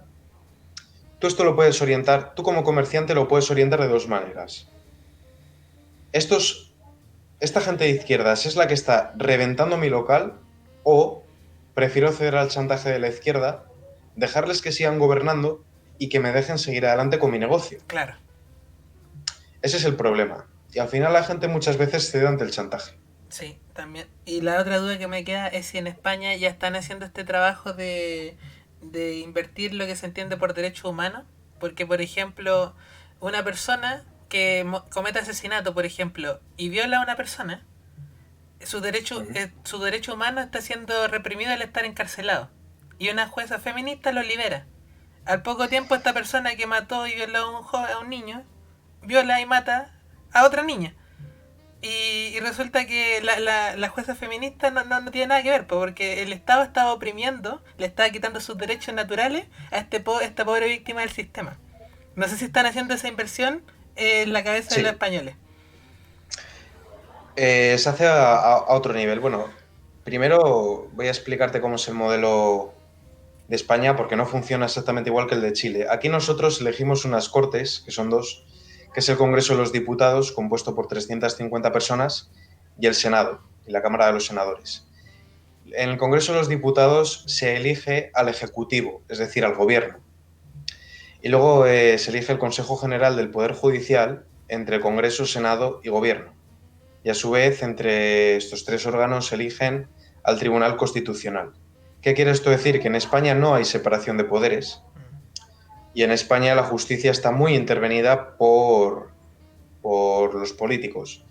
tú esto lo puedes orientar, tú como comerciante lo puedes orientar de dos maneras. Estos esta gente de izquierdas es la que está reventando mi local o prefiero ceder al chantaje de la izquierda, dejarles que sigan gobernando y que me dejen seguir adelante con mi negocio. Claro. Ese es el problema. Y al final la gente muchas veces cede ante el chantaje. Sí, también. Y la otra duda que me queda es si en España ya están haciendo este trabajo de invertir lo que se entiende por derechos humanos, porque por ejemplo, una persona que comete asesinato, por ejemplo, y viola a una persona, Ujú. su derecho humano está siendo reprimido al estar encarcelado. Y una jueza feminista lo libera. Al poco tiempo esta persona que mató y violó a un niño, viola y mata a otra niña. Y resulta que la jueza feminista no tiene nada que ver, porque el Estado estaba oprimiendo, le estaba quitando sus derechos naturales a esta pobre víctima del sistema. No sé si están haciendo esa inversión en la cabeza de los Sí, españoles. se hace a otro nivel. Bueno, primero voy a explicarte cómo es el modelo de España, porque no funciona exactamente igual que el de Chile. Aquí nosotros elegimos unas cortes, que son dos, que es el Congreso de los Diputados, compuesto por 350 personas, y el Senado, y la Cámara de los Senadores. En el Congreso de los Diputados se elige al Ejecutivo, es decir, al Gobierno. Y luego se elige el Consejo General del Poder Judicial entre Congreso, Senado y Gobierno. Y a su vez, entre estos tres órganos se eligen al Tribunal Constitucional. ¿Qué quiere esto decir? Que en España no hay separación de poderes y en España la justicia está muy intervenida por los políticos.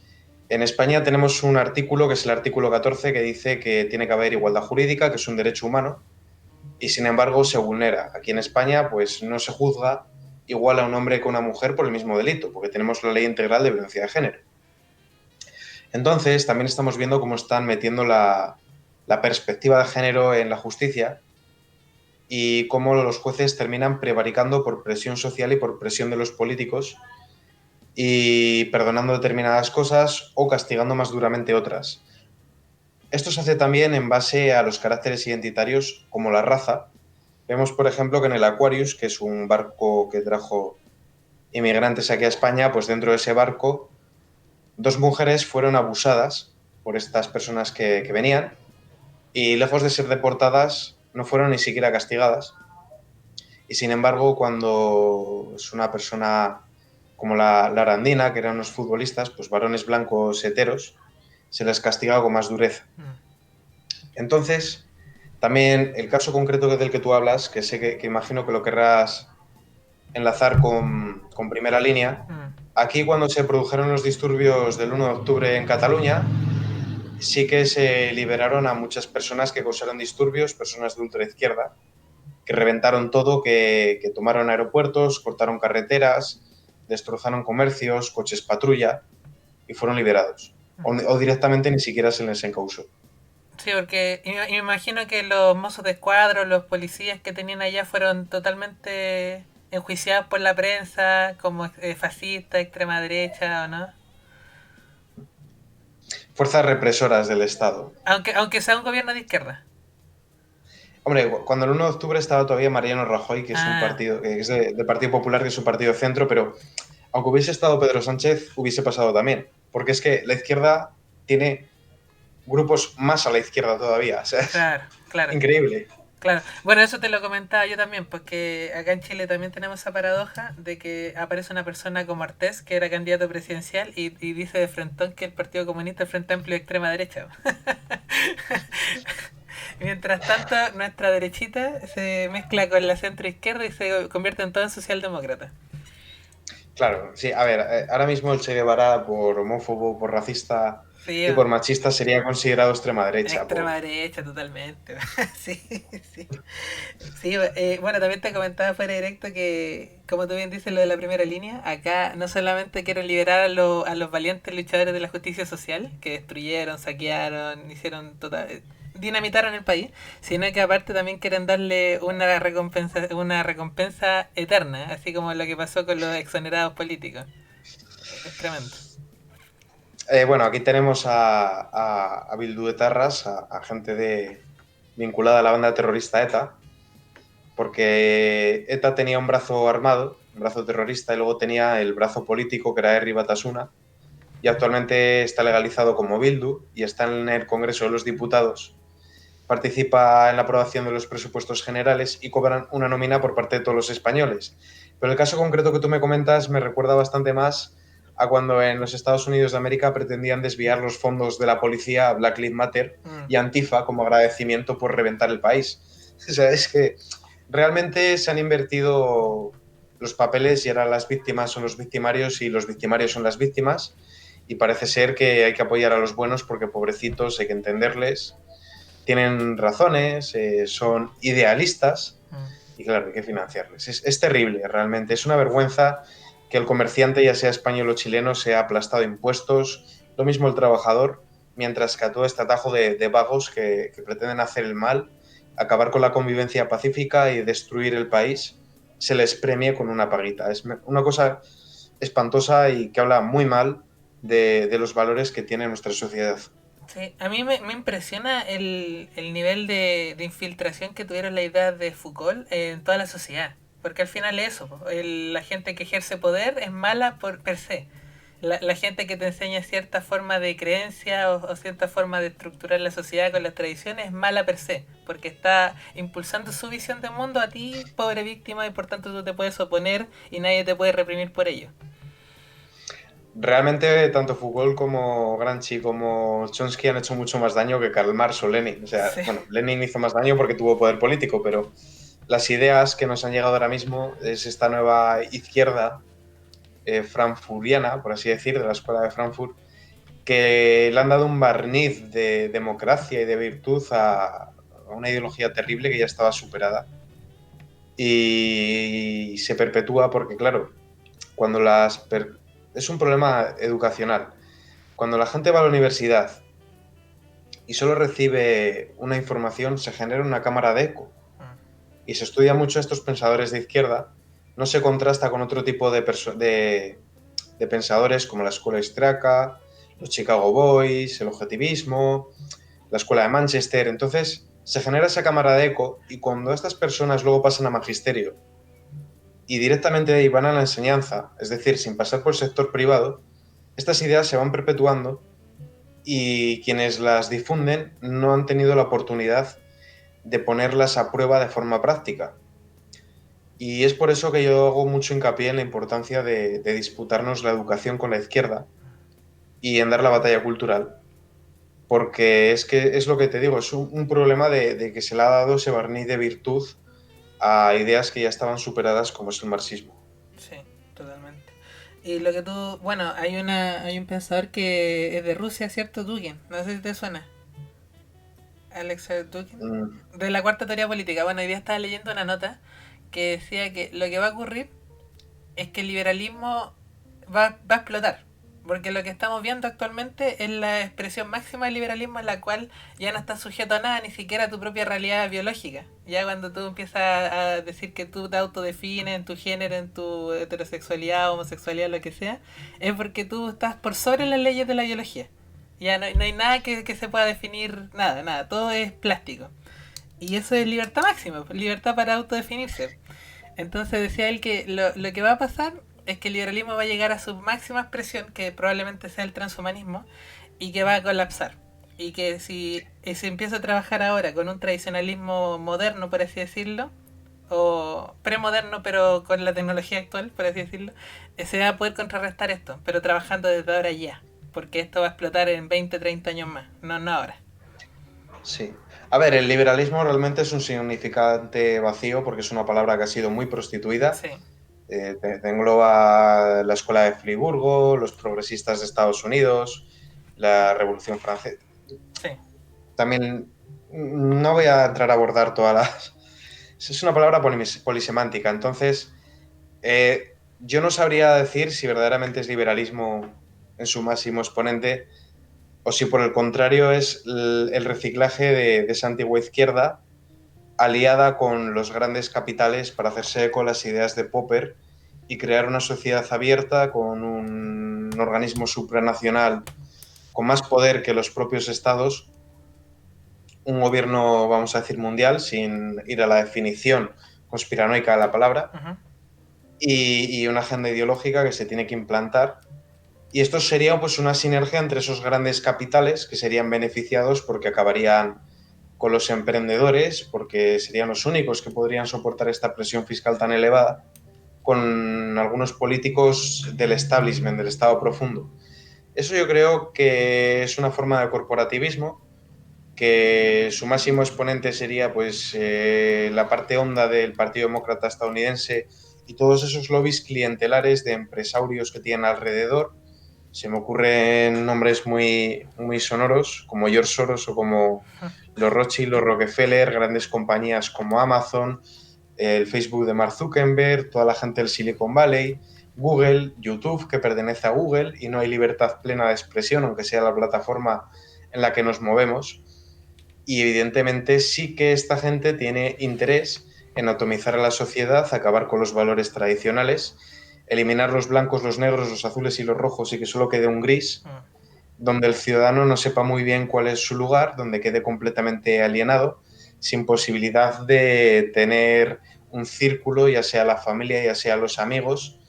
En España tenemos un artículo, que es el artículo 14, que dice que tiene que haber igualdad jurídica, que es un derecho humano, y sin embargo se vulnera. Aquí en España pues no se juzga igual a un hombre que a una mujer por el mismo delito, porque tenemos la ley integral de violencia de género. Entonces también estamos viendo cómo están metiendo la perspectiva de género en la justicia y cómo los jueces terminan prevaricando por presión social y por presión de los políticos y perdonando determinadas cosas o castigando más duramente otras. Esto se hace también en base a los caracteres identitarios como la raza. Vemos, por ejemplo, que en el Aquarius, que es un barco que trajo inmigrantes aquí a España, pues dentro de ese barco, dos mujeres fueron abusadas por estas personas que venían y lejos de ser deportadas, no fueron ni siquiera castigadas. Y sin embargo, cuando es una persona como la Arandina, que eran unos futbolistas, pues varones blancos heteros, se les castiga con más dureza. Mm. Entonces, también el caso concreto del que tú hablas, que sé que imagino que lo querrás enlazar con primera línea, Mm. aquí cuando se produjeron los disturbios del 1 de octubre en Cataluña, sí que se liberaron a muchas personas que causaron disturbios, personas de ultraizquierda, que reventaron todo, que tomaron aeropuertos, cortaron carreteras, destrozaron comercios, coches patrulla y fueron liberados. O directamente ni siquiera se les encausó. Sí, porque me imagino que los mozos de escuadra, los policías que tenían allá fueron totalmente enjuiciados por la prensa como fascista, extrema derecha, ¿o no? Fuerzas represoras del Estado. Aunque sea un gobierno de izquierda. Hombre, cuando el 1 de octubre estaba todavía Mariano Rajoy, que es un Ah, partido, que es del Partido Popular, que es un partido de centro, pero aunque hubiese estado Pedro Sánchez, hubiese pasado también. Porque es que la izquierda tiene grupos más a la izquierda todavía. O sea, es claro, claro, increíble. claro. Bueno, eso te lo comentaba yo también, porque acá en Chile también tenemos esa paradoja de que aparece una persona como Artés, que era candidato presidencial, y dice de frentón que el Partido Comunista es Frente Amplio de extrema derecha. Mientras tanto, nuestra derechita se mezcla con la centro izquierda y se convierte en todo en socialdemócrata. Claro, sí, a ver, ahora mismo el Che Guevara por homófobo, por racista Sí, y por machista sería considerado extrema derecha. extrema derecha totalmente. Sí, sí. Sí, bueno, también te comentaba fuera directo que, como tú bien dices, lo de la primera línea, acá no solamente quieren liberar a los valientes luchadores de la justicia social, que destruyeron, saquearon, hicieron total, dinamitaron el país, sino que aparte también quieren darle una recompensa eterna, así como lo que pasó con los exonerados políticos. Es tremendo. Bueno, aquí tenemos a bilduetarras, a gente vinculada a la banda terrorista ETA, porque ETA tenía un brazo armado, un brazo terrorista, y luego tenía el brazo político, que era Herri Batasuna, y actualmente está legalizado como Bildu y está en el Congreso de los Diputados. Participa en la aprobación de los presupuestos generales y cobran una nómina por parte de todos los españoles. Pero el caso concreto que tú me comentas me recuerda bastante más a cuando en los Estados Unidos de América pretendían desviar los fondos de la policía a Black Lives Matter Mm. y Antifa como agradecimiento por reventar el país. O sea, es que realmente se han invertido los papeles y ahora las víctimas son los victimarios y los victimarios son las víctimas. Y parece ser que hay que apoyar a los buenos porque pobrecitos hay que entenderles. Tienen razones, son idealistas Mm. y claro, hay que financiarles. Es terrible, realmente. Es una vergüenza que el comerciante, ya sea español o chileno, sea aplastado impuestos, lo mismo el trabajador, mientras que a todo este atajo de vagos que pretenden hacer el mal, acabar con la convivencia pacífica y destruir el país, se les premie con una paguita. Es una cosa espantosa y que habla muy mal de los valores que tiene nuestra sociedad. Sí, a mí me impresiona el nivel de infiltración que tuvieron la idea de Foucault en toda la sociedad. Porque al final es eso, po, la gente que ejerce poder es mala por per se. La gente que te enseña cierta forma de creencia o cierta forma de estructurar la sociedad con las tradiciones es mala per se, porque está impulsando su visión del mundo a ti, pobre víctima, y por tanto tú te puedes oponer y nadie te puede reprimir por ello. Realmente, tanto Foucault como Gramsci como Chomsky han hecho mucho más daño que Karl Marx o Lenin. O sea, Sí. bueno, Lenin hizo más daño porque tuvo poder político, pero las ideas que nos han llegado ahora mismo es esta nueva izquierda frankfurtiana, por así decir, de la escuela de Frankfurt, que le han dado un barniz de democracia y de virtud a una ideología terrible que ya estaba superada. Y se perpetúa porque, claro, cuando es un problema educacional. Cuando la gente va a la universidad y solo recibe una información, se genera una cámara de eco. Y se estudia mucho a estos pensadores de izquierda, no se contrasta con otro tipo de pensadores como la escuela austriaca, los Chicago Boys, el objetivismo, la escuela de Manchester. Entonces se genera esa cámara de eco y cuando estas personas luego pasan a magisterio y directamente de ahí van a la enseñanza, es decir, sin pasar por el sector privado, estas ideas se van perpetuando y quienes las difunden no han tenido la oportunidad de ponerlas a prueba de forma práctica. Y es por eso que yo hago mucho hincapié en la importancia de disputarnos la educación con la izquierda y en dar la batalla cultural, porque es que es lo que te digo, es un problema de que se le ha dado ese barniz de virtud a ideas que ya estaban superadas como es el marxismo. Sí, totalmente. Y lo que tú, bueno, hay un pensador que es de Rusia, ¿cierto? Dugin, no sé si te suena. Alexei Dugin. Mm, De la cuarta teoría política. Bueno, hoy día estaba leyendo una nota que decía que lo que va a ocurrir es que el liberalismo va a explotar. Porque lo que estamos viendo actualmente es la expresión máxima del liberalismo en la cual ya no estás sujeto a nada, ni siquiera a tu propia realidad biológica. Ya cuando tú empiezas a decir que tú te autodefines en tu género, en tu heterosexualidad, homosexualidad, lo que sea, es porque tú estás por sobre las leyes de la biología. Ya no hay nada que se pueda definir, nada, nada, todo es plástico. Y eso es libertad máxima, libertad para autodefinirse. Entonces decía él que lo que va a pasar es que el liberalismo va a llegar a su máxima expresión, que probablemente sea el transhumanismo, y que va a colapsar. Y que si se empieza a trabajar ahora con un tradicionalismo moderno, por así decirlo, o premoderno, pero con la tecnología actual, por así decirlo, se va a poder contrarrestar esto, pero trabajando desde ahora ya. Porque esto va a explotar en 20 30 años más, no ahora. sí. A ver, el liberalismo realmente es un significante vacío porque es una palabra que ha sido muy prostituida. Sí, Te engloba la escuela de Friburgo, los progresistas de Estados Unidos, la Revolución Francesa. sí. También no voy a entrar a abordar todas las... Es una palabra polisemántica, entonces yo no sabría decir si verdaderamente es liberalismo en su máximo exponente o si por el contrario es el reciclaje de esa antigua izquierda aliada con los grandes capitales para hacerse eco de las ideas de Popper y crear una sociedad abierta con un organismo supranacional con más poder que los propios estados, un gobierno, vamos a decir, mundial, sin ir a la definición conspiranoica de la palabra, Ujú. y una agenda ideológica que se tiene que implantar. Y esto sería pues una sinergia entre esos grandes capitales que serían beneficiados porque acabarían con los emprendedores, porque serían los únicos que podrían soportar esta presión fiscal tan elevada, con algunos políticos del establishment, del Estado profundo. Eso yo creo que es una forma de corporativismo que su máximo exponente sería pues la parte honda del Partido Demócrata estadounidense y todos esos lobbies clientelares de empresarios que tienen alrededor. Se me ocurren nombres muy sonoros, como George Soros o como los Rothschild, los Rockefeller, grandes compañías como Amazon, el Facebook de Mark Zuckerberg, toda la gente del Silicon Valley, Google, YouTube, que pertenece a Google y no hay libertad plena de expresión, aunque sea la plataforma en la que nos movemos. Y evidentemente sí que esta gente tiene interés en atomizar a la sociedad, acabar con los valores tradicionales, eliminar los blancos, los negros, los azules y los rojos y que solo quede un gris, donde el ciudadano no sepa muy bien cuál es su lugar, donde quede completamente alienado, sin posibilidad de tener un círculo, ya sea la familia, ya sea los amigos,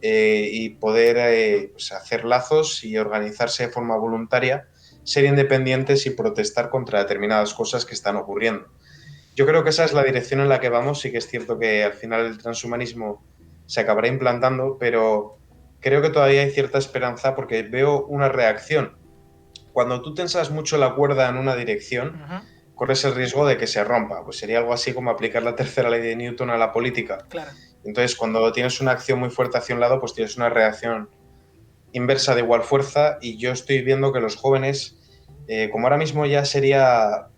y poder pues hacer lazos y organizarse de forma voluntaria, ser independientes y protestar contra determinadas cosas que están ocurriendo. Yo creo que esa es la dirección en la que vamos. Sí que es cierto que al final el transhumanismo se acabará implantando, pero creo que todavía hay cierta esperanza porque veo una reacción. Cuando tú tensas mucho la cuerda en una dirección, corres el riesgo de que se rompa. Pues sería algo así como aplicar la tercera ley de Newton a la política. Claro. Entonces, cuando tienes una acción muy fuerte hacia un lado, pues tienes una reacción inversa de igual fuerza y yo estoy viendo que los jóvenes, como ahora mismo ya sería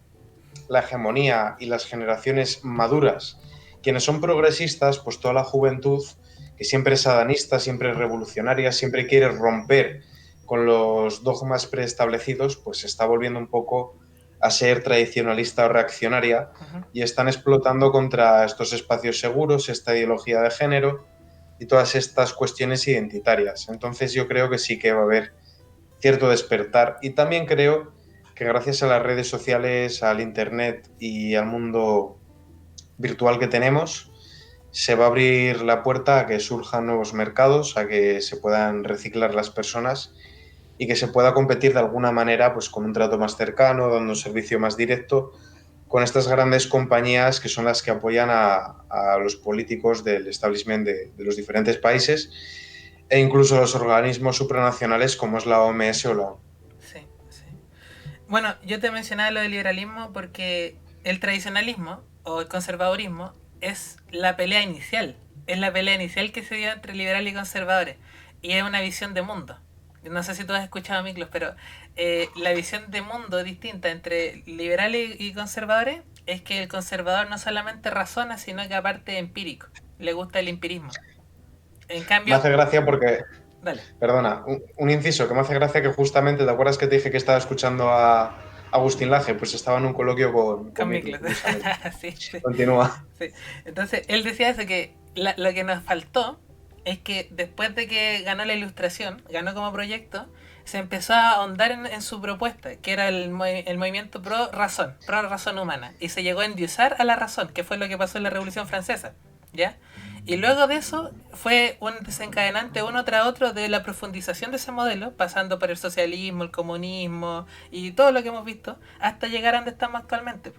la hegemonía y las generaciones maduras, quienes son progresistas, pues toda la juventud, que siempre es adanista, siempre es revolucionaria, siempre quiere romper con los dogmas preestablecidos, pues se está volviendo un poco a ser tradicionalista o reaccionaria y están explotando contra estos espacios seguros, esta ideología de género y todas estas cuestiones identitarias. Entonces yo creo que sí que va a haber cierto despertar y también creo que gracias a las redes sociales, al internet y al mundo virtual que tenemos, se va a abrir la puerta a que surjan nuevos mercados, a que se puedan reciclar las personas y que se pueda competir de alguna manera pues con un trato más cercano, dando un servicio más directo con estas grandes compañías que son las que apoyan a los políticos del establishment de los diferentes países e incluso los organismos supranacionales como es la OMS o la ONU. Sí, sí. Bueno, yo te mencionaba lo del liberalismo porque el tradicionalismo o el conservadurismo es la pelea inicial. Es la pelea inicial que se dio entre liberales y conservadores. Y es una visión de mundo. No sé si tú has escuchado, Miklos, pero la visión de mundo distinta entre liberales y conservadores es que el conservador no solamente razona, sino que aparte es empírico. Le gusta el empirismo. En Me cambio, hace gracia porque, dale. perdona, un inciso que me hace gracia que justamente, ¿te acuerdas que te dije que estaba escuchando a Agustín Laje? Pues estaba en un coloquio con Con Miklos, Miklos. precisamente. Sí, sí. Continúa. Sí. Entonces, él decía eso, que lo que nos faltó es que después de que ganó la ilustración, ganó como proyecto, se empezó a ahondar en su propuesta, que era el movimiento pro razón humana, y se llegó a endiosar a la razón, que fue lo que pasó en la Revolución Francesa, ¿ya? Y luego de eso fue un desencadenante uno tras otro de la profundización de ese modelo, pasando por el socialismo, el comunismo y todo lo que hemos visto, hasta llegar a donde estamos actualmente,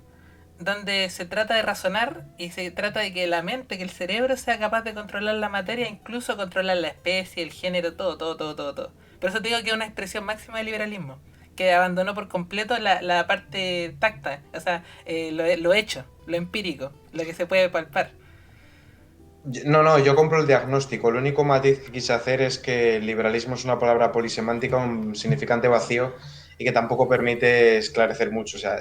donde se trata de razonar y se trata de que la mente, que el cerebro sea capaz de controlar la materia, incluso controlar la especie, el género, todo. Por eso te digo que es una expresión máxima del liberalismo, que abandonó por completo la parte tacta, o sea, lo hecho, lo empírico, lo que se puede palpar. No, yo compro el diagnóstico. El único matiz que quise hacer es que el liberalismo es una palabra polisemántica, un significante vacío y que tampoco permite esclarecer mucho. O sea,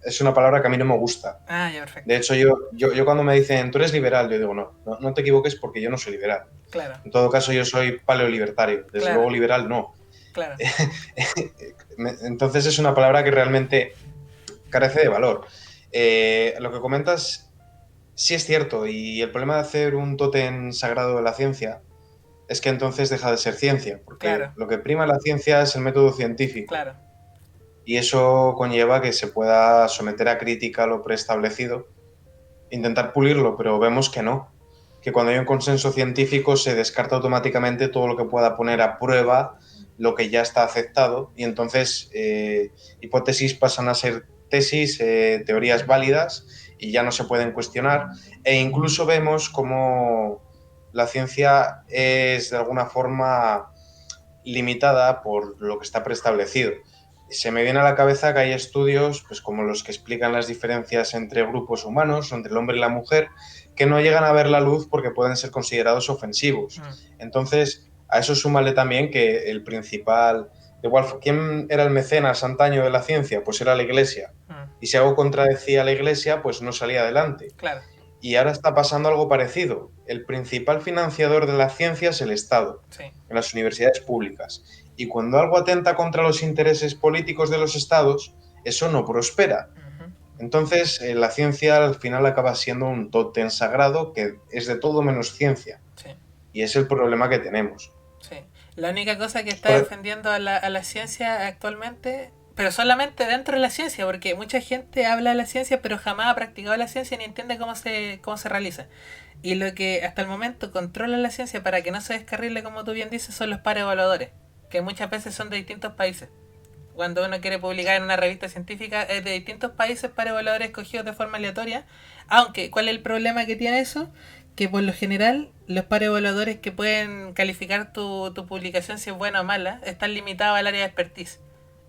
es una palabra que a mí no me gusta. Ah, ya, perfecto. De hecho, yo cuando me dicen, tú eres liberal, yo digo, no te equivoques porque yo no soy liberal. Claro, En todo caso, yo soy paleolibertario. Desde claro, luego, liberal no. claro. Entonces, es una palabra que realmente carece de valor. Lo que comentas sí es cierto, y el problema de hacer un tótem sagrado de la ciencia es que entonces deja de ser ciencia, porque Claro, lo que prima en la ciencia es el método científico, claro. y eso conlleva que se pueda someter a crítica lo preestablecido, intentar pulirlo, pero vemos que no, que cuando hay un consenso científico se descarta automáticamente todo lo que pueda poner a prueba lo que ya está aceptado, y entonces hipótesis pasan a ser tesis, teorías válidas, y ya no se pueden cuestionar, e incluso vemos cómo la ciencia es de alguna forma limitada por lo que está preestablecido. se me viene a la cabeza que hay estudios, pues como los que explican las diferencias entre grupos humanos, entre el hombre y la mujer, que no llegan a ver la luz porque pueden ser considerados ofensivos. Entonces, a eso súmale también que el principal... Igual, ¿quién era el mecenas antaño de la ciencia? Pues era la Iglesia. Y si algo contradecía a la Iglesia, pues no salía adelante. Claro. Y ahora está pasando algo parecido. El principal financiador de la ciencia es el Estado, Sí. en las universidades públicas. Y cuando algo atenta contra los intereses políticos de los estados, eso no prospera. Entonces, la ciencia al final acaba siendo un tótem sagrado que es de todo menos ciencia. Sí. Y es el problema que tenemos. Sí. La única cosa que está defendiendo a la ciencia actualmente, pero solamente dentro de la ciencia, porque mucha gente habla de la ciencia, pero jamás ha practicado la ciencia ni entiende cómo se realiza. Y lo que hasta el momento controla la ciencia para que no se descarrile, como tú bien dices, son los pares evaluadores, que muchas veces son de distintos países. Cuando uno quiere publicar en una revista científica, es de distintos países para evaluadores escogidos de forma aleatoria. Aunque, ¿cuál es el problema que tiene eso? Que por lo general, los pares evaluadores que pueden calificar tu publicación si es buena o mala, están limitados al área de expertise.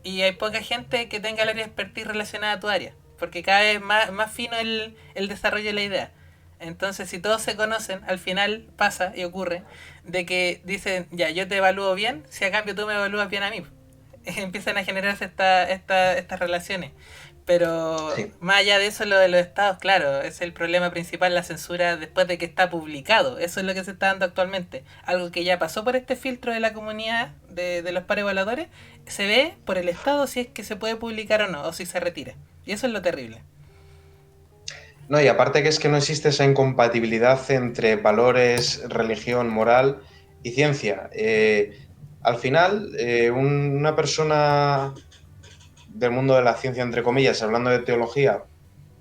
Y hay poca gente que tenga el área de expertise relacionada a tu área, porque cada vez más fino el desarrollo de la idea. Entonces, si todos se conocen, al final pasa y ocurre de que dicen, ya, yo te evalúo bien, si a cambio tú me evalúas bien a mí. Empiezan a generarse estas relaciones. Pero Sí. más allá de eso, lo de los estados, claro, es el problema principal, la censura después de que está publicado. Eso es lo que se está dando actualmente. Algo que ya pasó por este filtro de la comunidad de los pares evaluadores, se ve por el estado si es que se puede publicar o no, o si se retira. Y eso es lo terrible. No, y aparte que es que no existe esa incompatibilidad entre valores, religión, moral y ciencia. Al final, una persona del mundo de la ciencia, entre comillas, hablando de teología,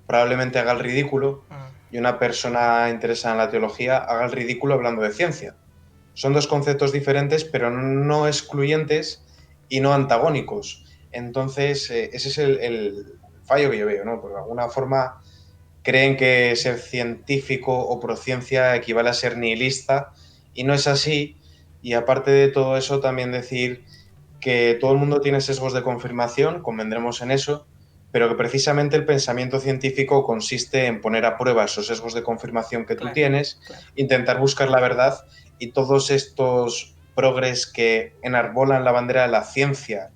probablemente haga el ridículo, y una persona interesada en la teología haga el ridículo hablando de ciencia. Son dos conceptos diferentes, pero no excluyentes y no antagónicos. Entonces, ese es el fallo que yo veo, ¿no? Porque de alguna forma creen que ser científico o prociencia equivale a ser nihilista, y no es así. Y aparte de todo eso, también decir que todo el mundo tiene sesgos de confirmación, convendremos en eso, pero que precisamente el pensamiento científico consiste en poner a prueba esos sesgos de confirmación que tú tienes, intentar buscar la verdad, y todos estos progres que enarbolan la bandera de la ciencia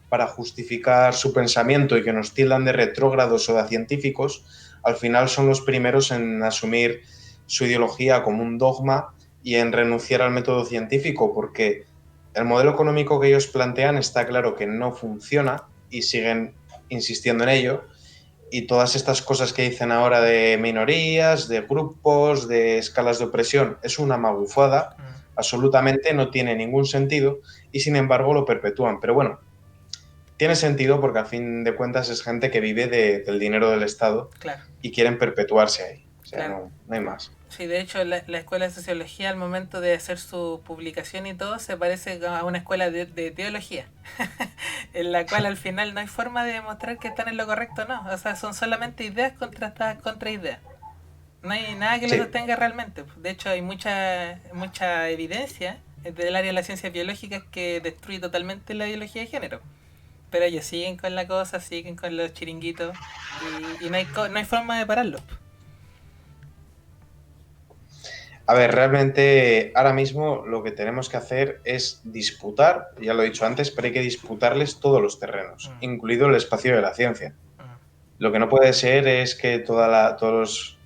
para justificar su pensamiento y que nos tildan de retrógrados o de científicos, al final son los primeros en asumir su ideología como un dogma y en renunciar al método científico, porque el modelo económico que ellos plantean está claro que no funciona y siguen insistiendo en ello. Y todas estas cosas que dicen ahora de minorías, de grupos, de escalas de opresión, es una magufada, absolutamente no tiene ningún sentido, y sin embargo lo perpetúan. Pero bueno, tiene sentido porque al fin de cuentas es gente que vive del dinero del Estado, y quieren perpetuarse ahí. O sea, no hay más. Sí, de hecho, la escuela de sociología, al momento de hacer su publicación y todo, se parece a una escuela de teología, en la cual al final no hay forma de demostrar que están en lo correcto o no. O sea, son solamente ideas contrastadas contra ideas. No hay nada que lo sostenga realmente. De hecho, hay mucha evidencia del área de las ciencias biológicas que destruye totalmente la ideología de género. Pero ellos siguen con la cosa, siguen con los chiringuitos, y no hay forma de pararlos. A ver, realmente ahora mismo lo que tenemos que hacer es disputar, ya lo he dicho antes, pero hay que disputarles todos los terrenos, incluido el espacio de la ciencia. Lo que no puede ser es que todos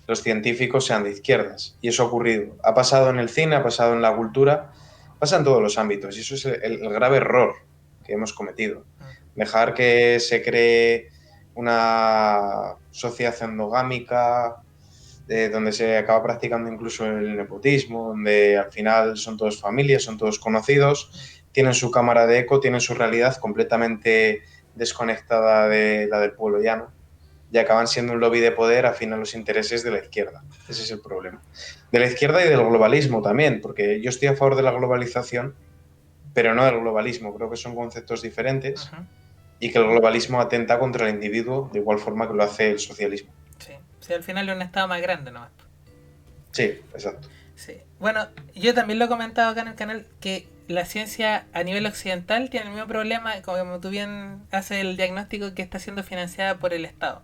los científicos sean de izquierdas, y eso ha ocurrido. Ha pasado en el cine, ha pasado en la cultura, pasa en todos los ámbitos, y eso es el grave error que hemos cometido. Dejar que se cree una sociedad endogámica, donde se acaba practicando incluso el nepotismo, donde al final son todos familias, son todos conocidos, tienen su cámara de eco, tienen su realidad completamente desconectada de la del pueblo llano, y acaban siendo un lobby de poder afín a los intereses de la izquierda. Ese es el problema. De la izquierda y del globalismo también, porque yo estoy a favor de la globalización, pero no del globalismo. Creo que son conceptos diferentes, y que el globalismo atenta contra el individuo de igual forma que lo hace el socialismo. Sí, al final es un estado más grande, ¿no? Sí, exacto. Sí. Bueno, yo también lo he comentado acá en el canal, que la ciencia a nivel occidental tiene el mismo problema, como tú bien haces el diagnóstico, que está siendo financiada por el Estado.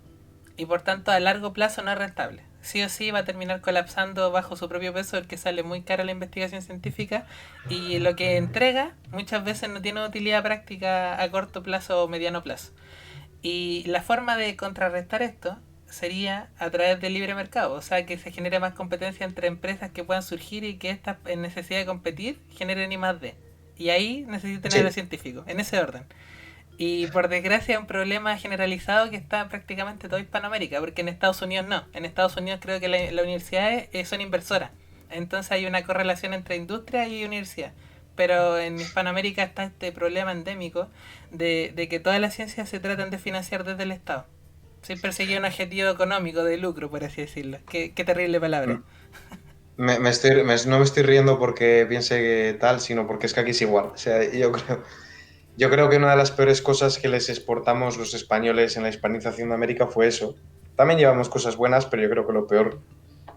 Y por tanto a largo plazo no es rentable. Sí o sí va a terminar colapsando bajo su propio peso porque sale muy cara la investigación científica y lo que entrega muchas veces no tiene utilidad práctica a corto plazo o mediano plazo. Y la forma de contrarrestar esto sería a través del libre mercado, o sea, que se genere más competencia entre empresas que puedan surgir y que estas, en necesidad de competir, generen I más D. Y ahí necesitan a los Sí, científicos, en ese orden. Y por desgracia es un problema generalizado que está en prácticamente toda Hispanoamérica, porque en Estados Unidos no. En Estados Unidos creo que las universidades son inversoras. Entonces hay una correlación entre industria y universidad. Pero en Hispanoamérica está este problema endémico de que todas las ciencias se tratan de financiar desde el Estado. Sin perseguir un objetivo económico de lucro, por así decirlo. Qué terrible palabra. no me estoy riendo porque piense que tal, sino porque es que aquí es igual. O sea, yo creo que una de las peores cosas que les exportamos los españoles en la hispanización de América fue eso. También llevamos cosas buenas, pero yo creo que lo peor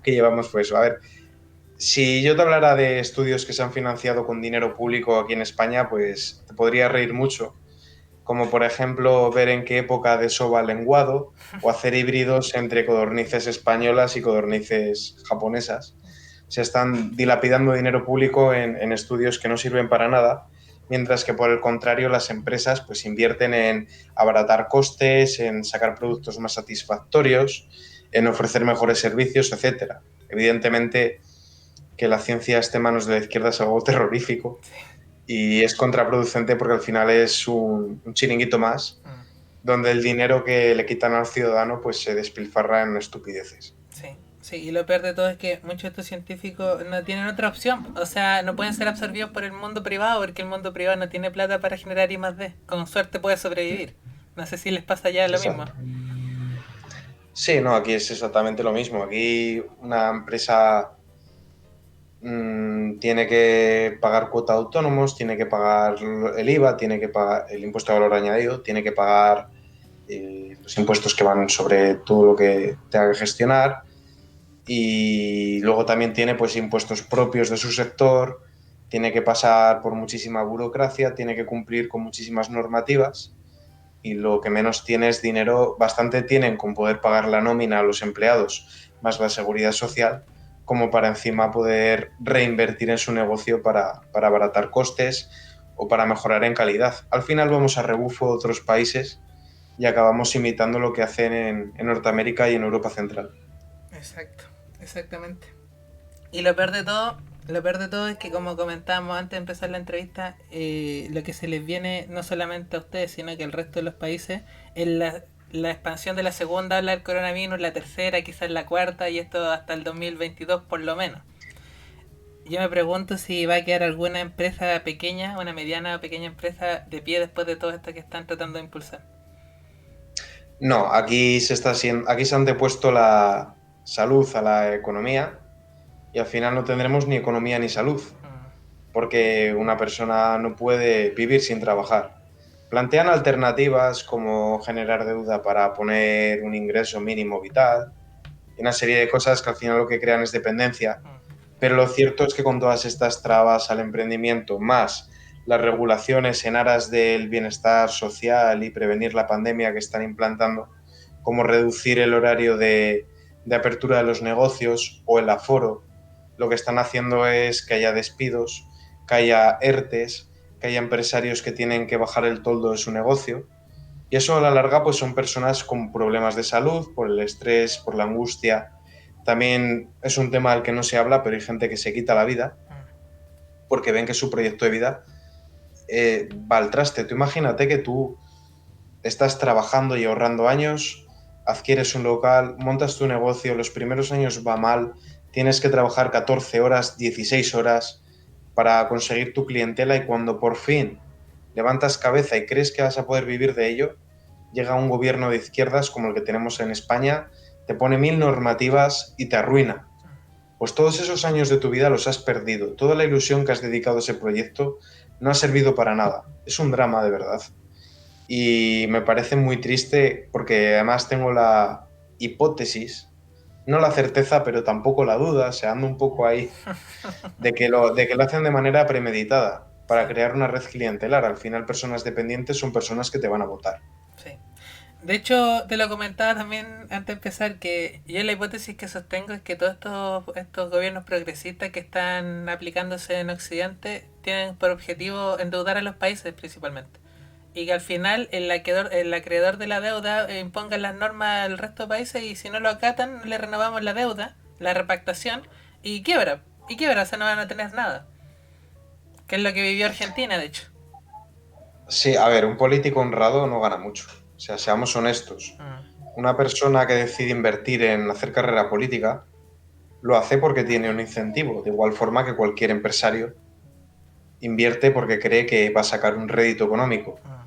que llevamos fue eso. A ver, si yo te hablara de estudios que se han financiado con dinero público aquí en España, pues te podría reír mucho, como por ejemplo ver en qué época desova el lenguado o hacer híbridos entre codornices españolas y codornices japonesas. Se están dilapidando dinero público en estudios que no sirven para nada, mientras que por el contrario las empresas pues invierten en abaratar costes, en sacar productos más satisfactorios, en ofrecer mejores servicios, etcétera. Evidentemente que la ciencia esté en manos de la izquierda es algo terrorífico y es contraproducente porque al final es un chiringuito más Mm. donde el dinero que le quitan al ciudadano pues se despilfarra en estupideces. Sí, sí, y lo peor de todo es que muchos de estos científicos no tienen otra opción. O sea, no pueden ser absorbidos por el mundo privado porque el mundo privado no tiene plata para generar I más D. Con suerte puede sobrevivir. No sé si les pasa ya lo mismo. Exacto. Sí, no, aquí es exactamente lo mismo. Aquí una empresa tiene que pagar cuota de autónomos, tiene que pagar el IVA, tiene que pagar el impuesto de valor añadido, tiene que pagar los impuestos que van sobre todo lo que tenga que gestionar y luego también tiene pues impuestos propios de su sector, tiene que pasar por muchísima burocracia, tiene que cumplir con muchísimas normativas y lo que menos tiene es dinero, bastante tienen con poder pagar la nómina a los empleados más la seguridad social como para encima poder reinvertir en su negocio para abaratar costes o para mejorar en calidad. Al final vamos a rebufo de otros países y acabamos imitando lo que hacen en Norteamérica y en Europa Central. Exacto, exactamente. Y lo peor de todo es que como comentábamos antes de empezar la entrevista, lo que se les viene no solamente a ustedes, sino que al resto de los países, es la expansión de la segunda ola del coronavirus, la tercera, quizás la cuarta, y esto hasta el 2022 por lo menos. Yo me pregunto si va a quedar alguna empresa pequeña, una mediana o pequeña empresa de pie después de todo esto que están tratando de impulsar. No, aquí se han depuesto la salud a la economía y al final no tendremos ni economía ni salud, Mm. porque una persona no puede vivir sin trabajar. Plantean alternativas como generar deuda para poner un ingreso mínimo vital y una serie de cosas que al final lo que crean es dependencia. Mm. Pero lo cierto es que con todas estas trabas al emprendimiento, más las regulaciones en aras del bienestar social y prevenir la pandemia que están implantando, como reducir el horario de apertura de los negocios o el aforo, lo que están haciendo es que haya despidos, que haya ERTES, que haya empresarios que tienen que bajar el toldo de su negocio. Y eso a la larga pues son personas con problemas de salud, por el estrés, por la angustia. También es un tema del que no se habla, pero hay gente que se quita la vida Mm. porque ven que su proyecto de vida va al traste. Tú imagínate que tú estás trabajando y ahorrando años, adquieres un local, montas tu negocio, los primeros años va mal, tienes que trabajar 14 horas, 16 horas para conseguir tu clientela y cuando por fin levantas cabeza y crees que vas a poder vivir de ello, llega un gobierno de izquierdas como el que tenemos en España, te pone mil normativas y te arruina. Pues todos esos años de tu vida los has perdido. Toda la ilusión que has dedicado a ese proyecto no ha servido para nada. Es un drama de verdad. Y me parece muy triste porque además tengo la hipótesis, no la certeza, pero tampoco la duda, o sea, ando un poco ahí, de que lo hacen de manera premeditada. Sí, para crear una red clientelar. Al final, personas dependientes son personas que te van a votar. sí. De hecho, te lo comentaba también antes de empezar que yo la hipótesis que sostengo es que todos estos gobiernos progresistas que están aplicándose en Occidente tienen por objetivo endeudar a los países principalmente. Y que al final el acreedor de la deuda imponga las normas al resto de países y si no lo acatan le renovamos la deuda, la repactación y quiebra. Y quiebra, o sea, no van a tener nada. Que es lo que vivió Argentina, de hecho. Sí, a ver, un político honrado no gana mucho. O sea, seamos honestos. Mm, Una persona que decide invertir en hacer carrera política lo hace porque tiene un incentivo, de igual forma que cualquier empresario invierte porque cree que va a sacar un rédito económico. mm,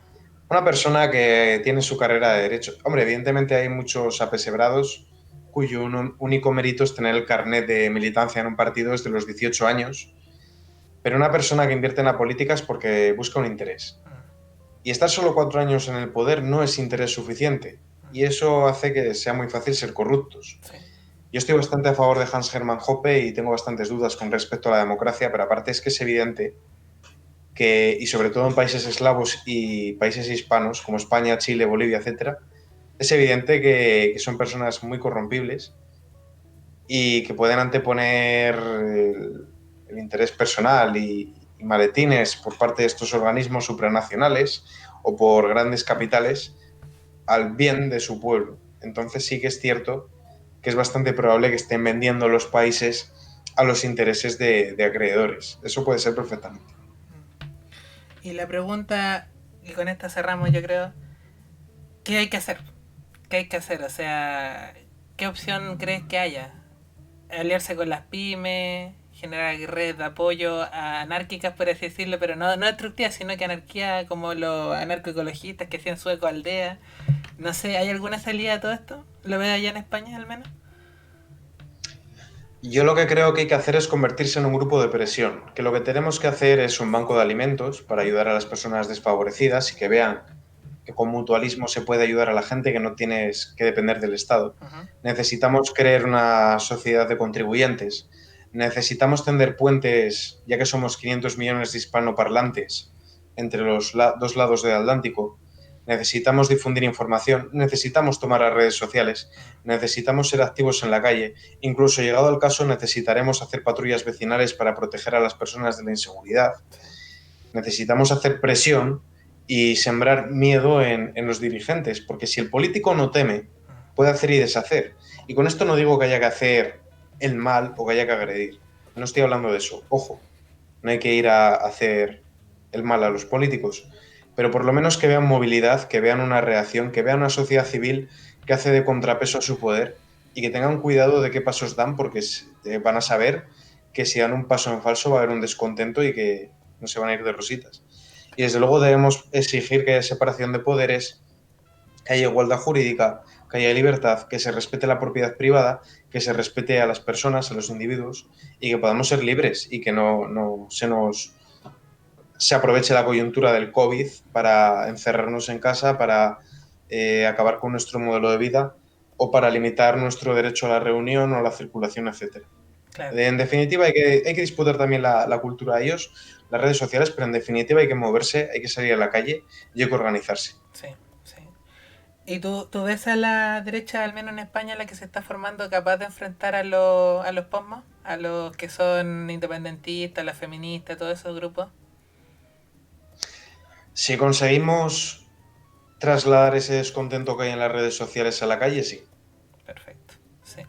Una persona que tiene su carrera de derecho. Hombre, evidentemente hay muchos apesebrados cuyo único mérito es tener el carnet de militancia en un partido desde los 18 años, pero una persona que invierte en la política es porque busca un interés. mm, Y estar solo 4 años en el poder no es interés suficiente, y mm. eso hace que sea muy fácil ser corruptos. Sí. Yo estoy bastante a favor de Hans Hermann Hoppe y tengo bastantes dudas con respecto a la democracia, pero aparte es que es evidente que, y sobre todo en países eslavos y países hispanos como España, Chile, Bolivia, etcétera, es evidente que son personas muy corrompibles y que pueden anteponer el interés personal y maletines por parte de estos organismos supranacionales o por grandes capitales al bien de su pueblo. Entonces sí que es cierto que es bastante probable que estén vendiendo los países a los intereses de acreedores. Eso puede ser perfectamente. Y la pregunta, y con esta cerramos yo creo, ¿qué hay que hacer? ¿Qué hay que hacer? O sea, ¿qué opción crees que haya? ¿Aliarse con las pymes? ¿Generar redes de apoyo anárquicas, por así decirlo, pero no destructivas, sino que anarquía como los anarcoecologistas que hacían su ecoaldea? No sé, ¿hay alguna salida a todo esto? ¿Lo ves allá en España al menos? Yo lo que creo que hay que hacer es convertirse en un grupo de presión, que lo que tenemos que hacer es un banco de alimentos para ayudar a las personas desfavorecidas y que vean que con mutualismo se puede ayudar a la gente, que no tienes que depender del Estado. Ujú. Necesitamos crear una sociedad de contribuyentes. Necesitamos tender puentes, ya que somos 500 millones de hispanoparlantes entre los dos lados del Atlántico. Necesitamos difundir información, necesitamos tomar las redes sociales, necesitamos ser activos en la calle. Incluso llegado al caso necesitaremos hacer patrullas vecinales para proteger a las personas de la inseguridad. Sí. Necesitamos hacer presión y sembrar miedo en los dirigentes, porque si el político no teme, puede hacer y deshacer. Y con esto no digo que haya que hacer el mal o que haya que agredir. No estoy hablando de eso. Ojo, no hay que ir a hacer el mal a los políticos, pero por lo menos que vean movilidad, que vean una reacción, que vean una sociedad civil que hace de contrapeso a su poder y que tengan cuidado de qué pasos dan, porque van a saber que si dan un paso en falso va a haber un descontento y que no se van a ir de rositas. Y desde luego debemos exigir que haya separación de poderes, que haya igualdad jurídica, que haya libertad, que se respete la propiedad privada, que se respete a las personas, a los individuos y que podamos ser libres y que no se aproveche la coyuntura del COVID para encerrarnos en casa, para acabar con nuestro modelo de vida o para limitar nuestro derecho a la reunión o a la circulación, etcétera. Claro, En definitiva, hay que disputar también la cultura de ellos, las redes sociales, pero en definitiva hay que moverse, hay que salir a la calle y hay que organizarse. sí, sí. ¿Y tú ves a la derecha, al menos en España, la que se está formando capaz de enfrentar a los POSMA? A los que son independentistas, las feministas, todos esos grupos. Si conseguimos trasladar ese descontento que hay en las redes sociales a la calle, sí. Perfecto. Sí.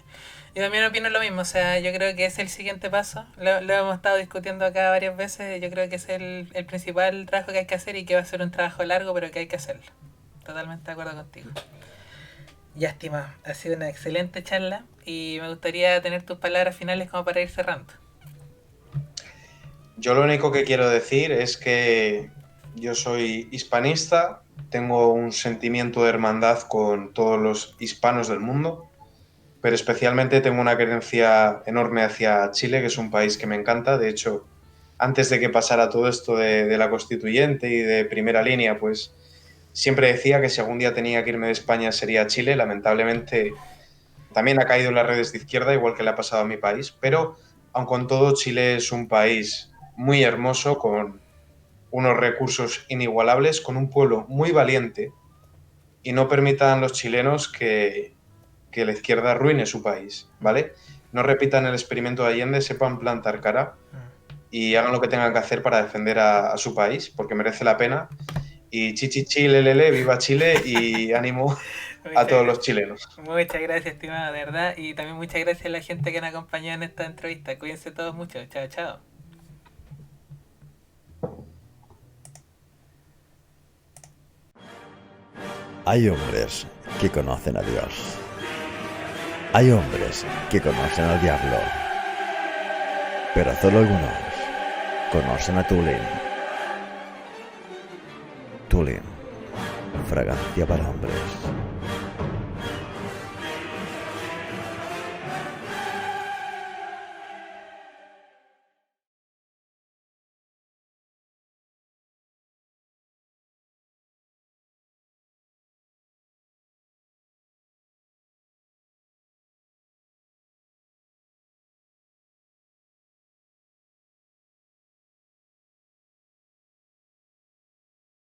Yo también opino lo mismo, o sea, yo creo que es el siguiente paso. Lo hemos estado discutiendo acá varias veces. Yo creo que es el principal trabajo que hay que hacer y que va a ser un trabajo largo, pero que hay que hacerlo. Totalmente de acuerdo contigo. Ya, estimado, ha sido una excelente charla y me gustaría tener tus palabras finales como para ir cerrando. Yo lo único que quiero decir es que yo soy hispanista, tengo un sentimiento de hermandad con todos los hispanos del mundo, pero especialmente tengo una creencia enorme hacia Chile, que es un país que me encanta. De hecho, antes de que pasara todo esto de la constituyente y de primera línea, pues siempre decía que si algún día tenía que irme de España sería Chile. Lamentablemente también ha caído en las redes de izquierda, igual que le ha pasado a mi país, pero aun con todo, Chile es un país muy hermoso, con unos recursos inigualables con un pueblo muy valiente y no permitan los chilenos que la izquierda arruine su país, ¿vale? No repitan el experimento de Allende, sepan plantar cara y hagan lo que tengan que hacer para defender a su país, porque merece la pena. Y chichichi, lelele, viva Chile y ánimo a todos los chilenos. Muchas gracias, estimado, de verdad. Y también muchas gracias a la gente que nos acompañó en esta entrevista. Cuídense todos mucho. Chao, chao. Hay hombres que conocen a Dios. Hay hombres que conocen al diablo. Pero solo algunos conocen a Tulin. Tulin, fragancia para hombres.